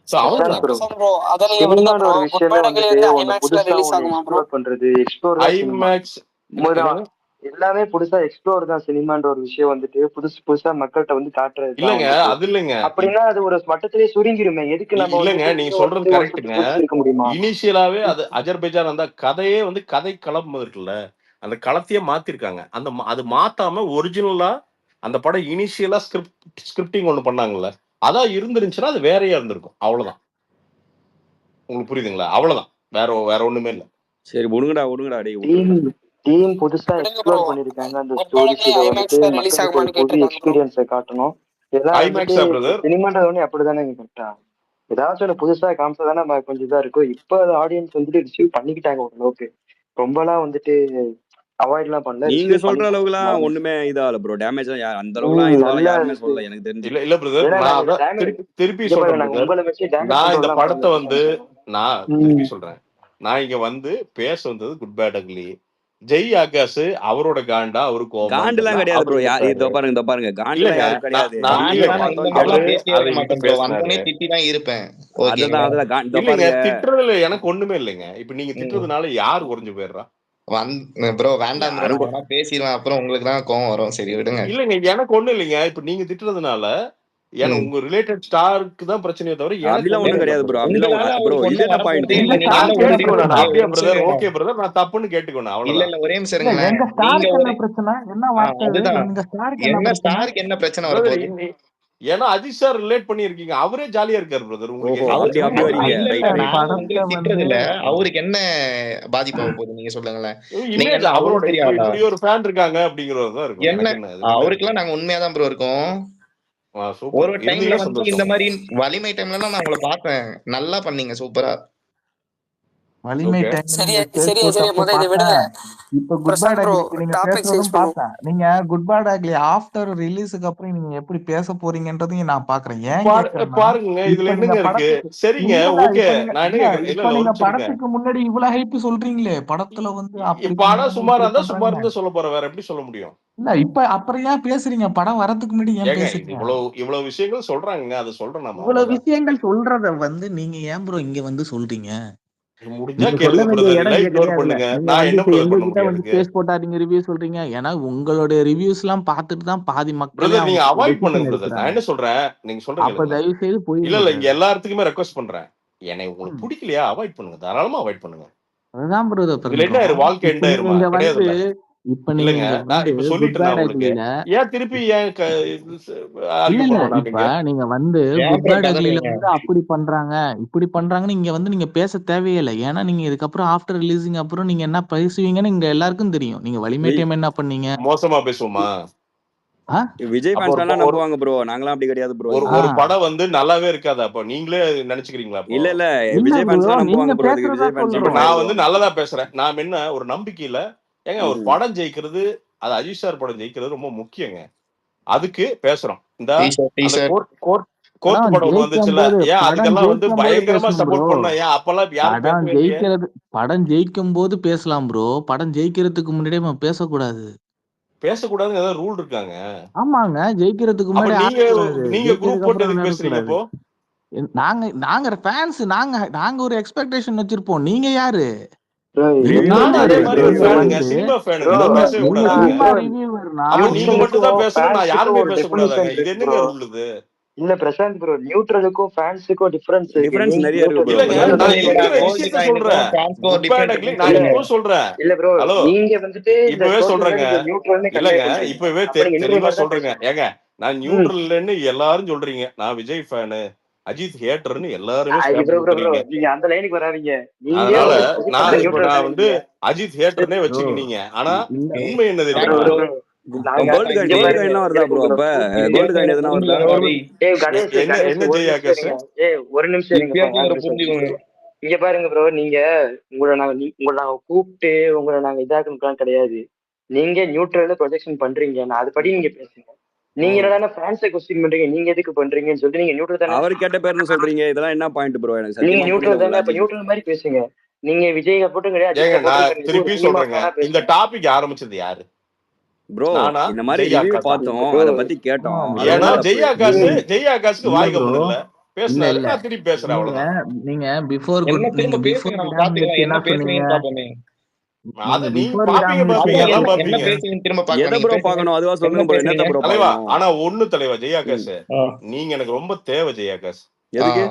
So, அவ்வளவுதான். ப்ரோ அத நீங்க விடுங்க சினிமான்ற ப்ரோ. ஒரு குட் விஷயமே பை வந்துட்டு வந்து ஒண்ணு ஐமேக்ஸ்ல புதுசா ரிலீஸ் ஒண்ணு ஆகுமா ப்ரோ? எக்ஸ்ப்ளோர் பண்றது, எக்ஸ்ப்ளோர் தான் சினிமா. ஐமேக்ஸ் உண்மைதான். எல்லாமே புதுசா எக்ஸ்ப்ளோர் தான் சினிமான்ற ஒரு விஷயம் வந்துட்டு புதுசு புதுசா மக்கள்கிட்ட வந்து காட்டுறது தான் இல்லங்க, வந்துட்டு. அது இல்லங்க. அப்படின்னா அது ஒரு மட்டத்திலேயே சுருங்கிருமே. எதுக்கு நம்ம இல்லங்க, வந்துட்டு நீங்க இன்னும் சொல்றது வந்து ஒரு கரெக்ட்டுங்க. புதுசு புதுசு இருக்க முடியுமா? இனிஷியலாவே அது அஜர்பைஜான் அந்த கதையே வந்து கதை களம் இருக்குல்ல, அந்த களத்தையே மாத்திருக்காங்க. அந்த அது மாத்தாம ஒரிஜினலா அந்த படம் இனிஷியலா ஸ்கிரிப்டிங் ஒண்ணு பண்ணாங்கல்ல, அதான் இருந்துருந்துச்சுன்னா அது வேறையா இருந்திருக்கும். அவ்வளவுதான். உங்களுக்கு புரியுதுங்களா? அவ்வளவுதான், வேற ஒண்ணுமே இல்ல. சரி விடுங்கடா டேய் டீம் புதுசா விடுங்க ப்ரோ. எக்ஸ்ப்ளோர் பண்ணிருக்காங்க. அந்த குட் பை ஸ்டோரிஸ் இதை வந்துட்டு ஐமேக்ஸ்ல ரிலீஸ் மக்களுக்கு ஒரு ஆகுமான்னு புது கேட்டிருக்காங்க ப்ரோ. எக்ஸ்பீரியன்ஸை காட்டணும். இதெல்லாம் வந்துட்டு ஐமேக்ஸா பிரதர்? சினிமான்றது ஒண்ணு அப்படிதானே கரெக்டா? ஏதாச்சும் ஒண்ணு புதுசா காமிச்சா தானே கொஞ்சம் இதா இருக்கும். இப்ப ஆடியன்ஸ் வந்துட்டு ரிசீவ் பண்ணிக்கிட்டாங்க ஓரளவுக்கு. ரொம்பலாம் வந்துட்டு அவாய்ட் எல்லாம் பண்ணல, நீங்க ரிசீவ் சொல்ற பண்ணிக்கிட்டாங்க அளவுக்குலாம் audience. ஒண்ணுமே இதாகல ப்ரோ. டேமேஜ் அந்த அளவுக்குலாம் இதுவரை நல்லா யாருமே இருக்கு. சொல்லல எனக்கு தெரிஞ்சு. இல்ல பிரதர், ஏன்னா நான் நாங்க அதான் டேமேஜ் திருப்பி இங்க பாருங்க, சொல்றேன் நாங்க பிரதர். உங்களை வச்சு டேமேஜ் நான் இந்த கண்ட்ரோல்லாம் படத்தை பண்ணல வந்து நான் திருப்பி சொல்றேன். நான் இங்க வந்து பேச வந்தது good bad ugly. Jai Akash அவரோட காண்டா, அவரு கோபமா காண்டுலாம் கிடையாது ப்ரோ. இதோ பாருங்க காண்டுலாம் இல்லங்க, யாரும் கிடையாது. நான் நீங்க இல்லங்க, பார்த்தோன்னு இந்த மாதிரிலாம் அவரு பேசவே அதை மாட்டேன் இன்னைக்கு bro. பேசினாரு. வந்தோடனே திட்டி தான் இருப்பேன். அதுதான் ஓகேங்களா? அதுல இதோ இல்லங்க, பாருங்க. திட்டுறதுல எனக்கு ஒண்ணுமே இல்லைங்க. இப்ப நீங்க திட்டுறதுனால யாரு குறைஞ்சு போயிடுறா? ப்ரோ வேண்டாம் ப்ரோ, யாரும் நான் பேசிடுவேன், அப்புறம் உங்களுக்கு தான் கோவம் வரும். சரி விடுங்க. இல்லங்க, எனக்கு ஒண்ணும் இல்லைங்க. இப்ப நீங்க திட்டுறதுனால ஏன்னா உங்க ரிலேட்டட் ஸ்டாருக்கு தான் பிரச்சனையே தவிர எனக்கு அப்படிலாம் ஒண்ணும் கிடையாது ப்ரோ. அப்படிலாம் உங்களால ப்ரோ அவருக்கு இது ஒண்ணும் என்ன பாயிண்ட் வரப்போறதே இல்ல. தெரியுமா? நீங்க என்ன நான் ஒரு கேட்டுக்கணும். ஒரே அப்படியா நிமிஷம் பிரதர்? இருங்க. ஓகே பிரதர், நான் தப்புன்னு கேட்டுக்கணும், இல்ல அவ்வளவுதான். இல்ல, ஒரே நிமிஷம் இருங்களேன். எங்க நீங்க ஸ்டாருக்கு ஒரு என்ன பிரச்சனை? என்ன வார்த்தை இது? அதுதான் எங்க ஸ்டாருக்கு என்ன என்ன பிரச்சனை? ஸ்டாருக்கு என்ன பிரச்சனை பிரதர், வரப்போகுது? ஏன்னா அஜித் சார் ரிலேட் பண்ணிருக்கீங்க, அவரே ஜாலியா இருக்காரு பிரதர். உங்களுக்கு ஓஹோ, என்ன அப்படி பிரச்சனை? அப்படி வரீங்க. இல்ல ரைட் ரைட். நான் உங்களை படத்தை திட்டுறது வந்து இல்ல. அவருக்கு என்ன பாதிப்பாக போகுது நீங்க சொல்லுங்களேன். நீங்க இமேஜ் என்ன அவரோட அவருக்கு இப்ப தெரியாதா? இப்படி ஒரு ஃபேன் இருக்காங்க அப்படிங்கறது தான் இருக்கும். என்ன எனக்கு என்ன இதுல என்ன இருக்கு? அவருக்கெல்லாம் நாங்க உண்மையாதான் ப்ரோ இருக்கோம். சூப்பர். ஒரு டைம்ல இருந்தீங்க வந்து சந்தோஷம். இந்த மாதிரி வலிமை டைம்ல நான் உங்களை பார்த்தேன். நல்லா பண்ணீங்க, சூப்பரா. வலிமை ஓகே. டைம்ல சரியா நீங்க பேஸ் சரியா போட்ட சரியா அப்ப முத இதை விடுங்க. பார்த்தேன். இப்ப குட் பிரசாந்த் பேட் ப்ரோ அக்லிக்கு நீங்க டாபிக் சேஞ்ச் பேசுறதும் பண்ணுவோம். பார்த்தேன். நீங்க குட் பேட் அக்லி ஆஃப்டர் ரிலீஸுக்கு அப்புறம் நீங்க எப்படி பேச போறீங்கன்றதையும் நான் பாக்குறேன். ஏன் கேக்குறேன்னா பாருங்க இதுல இப்ப நீங்க என்னங்க இருக்கு? படத்துக்கு சரிங்க, இல்ல ஓகே. இப்ப நீங்க நான் என்ன இல்ல கேக்குறேன், இல்ல இப்ப இல்ல ஒரு நீங்க நிமிஷம் இருங்க. படத்துக்கு முன்னாடி இவ்வளவு ஹைப் சொல்றீங்களே, படத்துல வந்து அப்படி இப்ப ஆனா பண்றாங்க சுமாரா இப்படி இருந்தா சுமார் பண்றாங்க. இருந்தா சொல்ல போறேன், வேற எப்படி சொல்ல முடியும்? இல்ல இப்ப அப்புறம் ஏன் பேசுறீங்க? படம் வரதுக்கு முன்னாடி ஏன் ஏங்க பேசுறீங்க? இவ்வளவு விஷயங்கள் சொல்றாங்க, அதை சொல்றேன் நாம, இவ்வளவு அவ்வளவுதான். விஷயங்கள் சொல்றத வந்து நீங்க ஏன் ப்ரோ இங்க வந்து சொல்றீங்க? முடிஞ்சா நீங்க சொல்ல கேளுங்க வேண்டிய பிரதர், இடம் இல்ல இங்க இக்னோர் கிடையாதுல்ல. பண்ணுங்க. நீங்க நான் வந்து என்ன இப்ப பிரதர் எங்க பண்ண கிட்ட முடியும் வந்து அதுக்கு? பேஸ் போட்டாதீங்க, ரிவ்யூ சொல்றீங்க. ஏன்னா உங்களுடைய ரிவ்யூஸ் எல்லாம் பார்த்துட்டு தான் பாதி மக்களே பிரதர் நீங்க அவங்க அவாய்ட் பண்ணுங்க டெசிஷன் பிரதர். நான் எடுக்கிறாங்க. என்ன சொல்றேன், நீங்க சொல்றேன் அப்ப கேளுங்களேன். தயவு செய்து இல்ல போயிருங்க இல்ல, இங்க பிரதர். எல்லாத்துக்குமே ரெக்வஸ்ட் பண்றேன். என்னை உங்களுக்கு பிடிக்கலையா அவாய்ட் பண்ணுங்க, தாராளமா அவாய்ட் பண்ணுங்க. அதுதான் பிரதர் இதுல என்ன பண்றோம். வாழ்க்கை இப்ப எண்ட் நீங்க ஆயிருமா? இங்க வந்து கிடையாதுல்ல. இப்ப நீங்க இல்லங்க, இங்க நான் வந்து இப்ப குட் சொல்லிட்டேன் பேட் உங்களுக்கு. அக்லில ஏன் திருப்பி ஏன் இல்ல ஆர்கியூ இல்ல பண்ணணும் இப்ப நீங்க? நீங்க வந்து ஏன் குட் ப்ரோ பேட் அக்லில கதறீங்க? வந்து அப்படி பண்றாங்க இப்படி பண்றாங்கன்னு இங்க வந்து நீங்க பேச தேவையில்லை. ஏன்னா நீங்க இதுக்கப்புறம் ஆஃப்டர் ரிலீசிங் அப்புறம் நீங்க என்ன பேசுவீங்கன்னு இங்க எல்லாருக்கும் தெரியும். நீங்க வலிமை டைம் என்ன பண்ணீங்க? மோசமா பேசுவோமா? ஆ? விஜய் அப்ப ஃபேன்ஸ் ஒரு எல்லாம் ஒரு நம்புவாங்க ப்ரோ. நாங்களாம் அப்படி கிடையாது ப்ரோ. ஒரு ஆ. ஒரு படம் வந்து நல்லாவே இருக்காது, அப்ப நீங்களே நினைச்சுக்கிறீங்களா? அப்போ இல்ல இல்ல, இல்ல விஜய் ஃபேன்ஸ் ப்ரோ, எல்லாம் நீங்க நம்புவாங்க ப்ரோ. அதுக்கு பேசுறதா விஜய் ஃபேன்ஸ் இப்ப சொல்றோம். நான் வந்து பயப்படுவாங்க. நல்லதா பேசுறேன். நான் என்ன ஒரு நம்பிக்கையில ஏங்க ஒரு ம். படம் ஜெயிக்கிறது, அது அஜித் சார் படம் ஜெயிக்கிறது ரொம்ப முக்கியங்க. அதுக்கு பேசுறோம். இந்த டீஷர்ட் அந்த டீஷர்ட் கோர்ட் படம் படம் ஒண்ணு ஜெயிக்கும் வந்துச்சுல்ல, போது ஏன் படம் அதுக்கெல்லாம் வந்து ஜெயிக்கும் போது பயங்கரமா பேசணும் ப்ரோ. சப்போர்ட் பண்ண, ஏன் அப்பெல்லாம் யாரும் படம் பேசவே இல்லையே? ஜெயிக்கிறது படம் ஜெயிக்கும் போது பேசலாம் ப்ரோ. படம் ஜெயிக்கிறதுக்கு முன்னாடியே நம்ம பேசக்கூடாது. பேசக்கூடாதுன்னு ஏதாவது ரூல் இருக்காங்க? ஆமாங்க, ஜெயிக்கிறதுக்கு அப்ப முன்னாடி நீங்க ஆடக்கூடாது, நீங்க குரூப் ஜெயிக்கிறதுக்கு போட்டு அப்புறம் எதுக்கு பேசுறீங்க விளையாடக்கூடாது. அப்போ? நாங்க நாங்க ஃபேன்ஸ், நாங்க நாங்க ஒரு எக்ஸ்பெக்டேஷன் வச்சிருப்போம். நீங்க யாரு? ப்ரோ நீங்க என்ன நானும் யாரு? அதே மாதிரி மாதிரி ப்ரோ ஒரு நீங்க இது? ஃபேனுங்க, வந்து சினிமா ஃபேனுங்க. ப்ரோ நான் பேசவே நீங்க கூடாதுங்க. சினிமா ப்ரோ ரிவ்யூவர்னா அப்ப நீங்க மட்டும் தான் நியூட்ரலுக்கும் பேசணும், நான் ஃபேன்ஸுக்கும் யாருமே ஒரு பேசக்கூடாதாங்க? டெஃபினிஷன் இது இருக்கு என்னங்க ப்ரோ. ரூல் இது? இல்ல பிரசாந்த் ப்ரோ, நியூட்ரலுக்கும் ஃபேன்ஸுக்கும் டிஃபரன்ஸ் இருக்கு. டிஃபரன்ஸ் நீங்க நிறைய இருக்கு ப்ரோ. நியூட்ரல் இல்லங்க, பிரசாந்த் ப்ரோ. நான் நியூட்ரல் இருக்கிற கோல்டு விஷயத்த காயினுக்கும் சொல்றேன். Transport good bad ugly different நான் இல்ல சொல்லுங்க. இப்போ சொல்றேன். இல்ல ப்ரோ, ஹலோ, நீங்க வந்துட்டு இந்த இப்பவே சோஷியல் சொல்றேங்க. மீடியா நியூட்ரல்னு கன்வே இல்லங்க, பண்றீங்க. இப்பவே அப்ப நீங்க நியூட்ரல் தெளிவா மாதிரி தான் சொல்றேங்க. பேசணும். ஏங்க, நான் நியூட்ரல் இல்லைன்னு எல்லாரும் சொல்றீங்க. நான் விஜய் ஃபேனு, அஜித் ஹேட்டர்னு எல்லாருமே ஸ்பேம் ப்ரோ பண்ணி ப்ரோ ப்ரோ, விட்டுறீங்க. நீங்க அந்த லைனுக்கு வராதீங்க. நீங்க அதனால உங்க பொசிஷன்ல இப்ப நியூட்ரல் நான் தானே வந்து நீங்க. அஜித் ஹேட்டர்னே ப்ரோ வச்சுக்கினீங்க. ஆனா இல்ல உண்மை என்ன ப்ரோ தெரியுமா? ப்ரோ ப்ரோ, நாங்க கோல்டு காயின் இங்க கோல்டு பாருங்க, காயின்லாம் வருதா எனக்கு ப்ரோ? உங்களை அப்ப கூப்பிட்டு கோல்டு காயின் எதுனா வருதா? புரிஞ்சுக்கோங்க ரவி. கணேஷ் என்ன கணேஷ் என்ன ஒரு ஜெய் நிமிஷம் ஆகாஷ்? இருங்க. ஒரு நிமிஷம் இருங்கப்பா, இப்பயாச்சும் ஒரு அவரை நிமிஷம். புரிஞ்சுக்கோங்க. இங்க பாருங்க ப்ரோ, நீங்க உங்களை நாங்க கூப்பிட்டு உங்களை நாங்க இதாக்கணும்லாம் கிடையாது. நீங்க நியூட்ரல்ல ப்ரொஜெக்ஷன் பண்றீங்க, நான் அதுபடி நீங்க பேசுங்க. நீங்க என்னடா ஃபேன்ஸை கொஸ்டின் பண்றீங்க, நீங்க எதுக்கு பண்றீங்கன்னு சொல்லிட்டு நீங்க நியூட்ரல் தானே. அவர் கேட்ட பேர்னு சொல்றீங்க. இதெல்லாம் என்ன பாயிண்ட் ப்ரோ? எனக்கு நீங்க சத்தியமா புரியல நியூட்ரல் உங்க தானே, அப்ப லாஜிக். நியூட்ரல் மாதிரி பேசுங்க. நீங்க விஜய் போட்டும் கிடையாது, ஏங்க, அஜித்தை போட்டும் நான் கிடையாது, இது ஒரு திருப்பி சினிமா சொல்றேங்க, ஃபேனா இந்த பேசுங்க. டாபிக் ஆரம்பிச்சது யாரு? ப்ரோ நானா, இந்த மாதிரி ஜெய் ரிவ்யூ ஆகாஷா? பார்த்தோம், ப்ரோ அதை பத்தி கேட்டோம். அது ஏன்னா உங்க ஜெய் தப்பு. ஆகாஷ்க்கு இல்ல வாய் ப்ரோ, கம்முன்னு இல்ல, இல்ல பேசினாரு, இல்ல நான் திருப்பி பேசுறேன், நீங்க அவ்வளவுதான். நீங்க பிஃபோர் என்ன நீங்க திரும்ப பிஃபோர் பேசுங்க, நம்ம விடாமுயற்சி பாத்துக்கலாம். என்ன என்ன சொன்னீங்க? பேசுறீங்கன்னு பாப்போமே. அத நீங்க நீங்க பிஃபோர் பாப்பீங்க விடாமுயற்சி பாப்பீங்க என்ன எல்லாம் என்ன பாப்பீங்க. பேசுறீங்கன்னு திரும்ப பாக்கலாம். எதை நீங்க ப்ரோ பேசுங்க. பார்க்கணும்? அதுவா என்ன சொல்லுங்க ப்ரோ. என்னத்த பேசுறீங்க? ப்ரோ தலைவா, பார்க்கணும்? ஆனா ஒண்ணு தலைவா, ஜெய் ஆகாஷ், ஆ, நீங்க எனக்கு ரொம்ப தேவை ஜெய் ஆகாஷ். ஆ. எதுக்கு?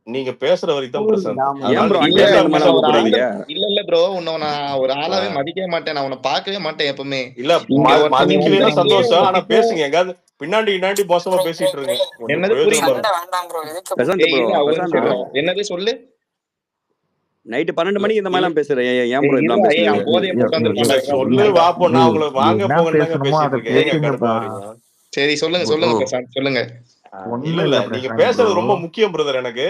நீங்க பேசுற வரைக்கும் தான் பிஃபோர் பிரசாந்த். விடாமுயற்சி ஏன் அதனால ப்ரோ நீங்க இல்ல அநியாயமா இந்த பேசாம உன்னை மாதிரிலாம் ஒரு பேசாம ஆளு கூப்பிடாதீங்க? இல்ல ப்ரோ, உன்னை நான் ஒரு ஆ. ஆளாவே மதிக்கவே மாட்டேன். நான் உன்னை பார்க்கவே மாட்டேன் எப்பவுமே. இல்ல இங்க ஒருத்தங்க மதிக்கலைன்னா வந்திருக்கு, சந்தோஷம், உன்னை ஆனா திட்டும். பேசுங்க. எங்காவது பின்னாடி மோசமா ப்ரோ ப்ரோ பேசிட்டு ப்ரோ, இருங்க, கொஞ்சம் என்னது பிரயோஜனமா புரியல? சண்டை இருக்கும். வேண்டாம் ப்ரோ, எதுக்கு பிரசாந்த் ப்ரோ, இருடா ஒரு பிரசாந்த் நிமிஷம் ப்ரோ, இருடா. என்னது சொல்லு. நைட்டு 12 மணிக்கு இந்த இல்ல மாதிரிலாம் பேசுறேன். ஏன் ப்ரோ இருடா, இதெல்லாம் பேசுனீங்க? அவன் போதையை போட்டு இல்ல வந்திருப்பான்டா. சொல்லு விடுறா. வாப்போ, நான் உங்களை வாங்க என்ன போங்கன்னு தாங்க பேசணுமோ பேசிட்டு அதை இருக்கேன். ஏங்க பேசுங்கப்பா. கடுப்பாவீங்க? சரி சொல்லுங்க ப்ரோ சொல்லுங்க பிரசாந்த், சொல்லுங்க. இல்ல ஒண்ணும் இல்ல, இல்ல நீங்க பிரசாந்த் ப்ரோ. பேசுறது ரொம்ப முக்கியம் பிரதர் எனக்கு.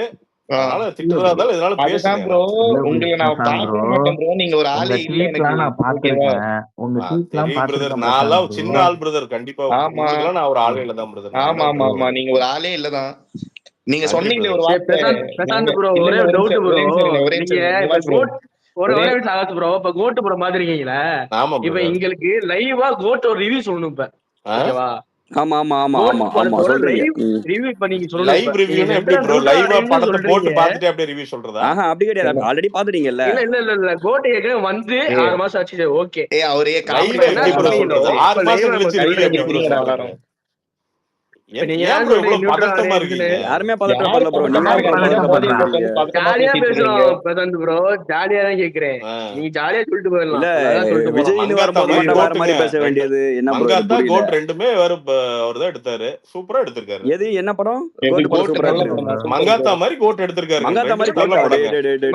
ஆ, அதனால இல்ல திட்டுறதா ப்ரோ, இருந்தாலும் இதனால அதுதான் பேசுங்க ப்ரோ. எனக்கு. இல்ல உங்களை நான் பிரசாந்த் ப்ரோ, பார்க்கவே மாட்டேன் ப்ரோ. நீங்க ஒரு உங்க ஆளே இல்ல எனக்கு. ட்வீட்லாம் நான் ஓகேவா? பார்த்திருக்கேன். உங்க ட்வீட்லாம் தெரியும் பிரதர், பார்த்திருக்கேன் பிரசாந்த் நான்லாம் ப்ரோ. சின்ன ஆள் பிரதர். கண்டிப்பா ஆமா உங்களுக்கெல்லாம் நான் ஒரு ஆளே இல்ல தான் பிரதர். நான் ஆமா என்ன ஆமா பிரதர் ஆமா, பண்ண நீங்க முடியும்? ஒரு ஆளே இல்லதான். நீங்க நன்றி சொன்னீங்களே பிரதர். ஒரு வார்த்தை. நாங்க ப்ரோ, இல்ல ஒரே இல்ல ஒரு ஒரு டவுட் நிமிஷம் ப்ரோ. ஒரே நிமிஷம் இருங்க, ஒரே நீங்க நிமிஷம் இருங்க. இப்ப நிவாஸ் ப்ரோ, ஒரே ஒரே நிமிஷம் ஆகாது ப்ரோ. இப்ப கோட்டு படம் பாத்துருக்கீங்களா? ஆமா இப்ப பிரதர். எங்களுக்கு லைவா கோட் ஒரு ரிவ்யூ சொல்லணும் இப்ப. ஓகேவா? ஆமா ஆமா ஆமா கோட் ஆமா ஆமா படத்தோட சொல்றீங்க. லைவ் ரிவ்யூ இப்ப நீங்க சொல்லணும். லைவ் இப்ப நீங்க ரிவ்யூன்னு எப்படி ஜென்ரல் ப்ரோ? ரூட்டா லைவா ரிவ்யூ படத்தை போட்டு சொல்றீங்க. பார்த்துட்டு அப்படியே ரிவ்யூ சொல்றதா? ஆஹா, அப்படி கிடையாது. ஆல்ரெடி பாத்துட்டீங்கல்ல. இல்ல கோட் ஏற்கனவே வந்து ஏ 6 மாசம் ஆச்சு. ஓகே, அவரே காமெடி லைவா இப்ப என்ன எப்படி ப்ரோ பண்றாங்கடா. சொல்றீங்களோ சொல்றது? டேய் 6 இப்ப மாசம் லைவா நம்ம கழிச்சு ரிவ்யூ கையில கரெக்டா எப்படி ப்ரோ குத்துறீங்கடா சொல்றது? எல்லாரும். ஏன் ப்ரோ இவ்வளவு பதட்டமா இருக்கீங்க? யாருமே பதட்டம் பண்ணல ப்ரோ, நீங்க ஜாலியா பேசுறோம் பிரசாந்த் ப்ரோ, ஜாலியா தான் கேக்குறேன். நீங்க ஜாலியா சொல்லிட்டு போயிடலாம். இல்ல விஜய்னு வரும்போது மட்டும் வேற மாதிரி பேச வேண்டியது என்ன ப்ரோ? மங்காத்தா கோட் ரெண்டுமே அவர்தான் எடுத்தாரு, சூப்பரா எடுத்திருக்காரு. எது என்ன படம்? கோட் படம் சூப்பரா இருக்கு. மங்காத்தா மாதிரி கோட் எடுத்திருக்காரு. மங்காத்தா மாதிரி கோட்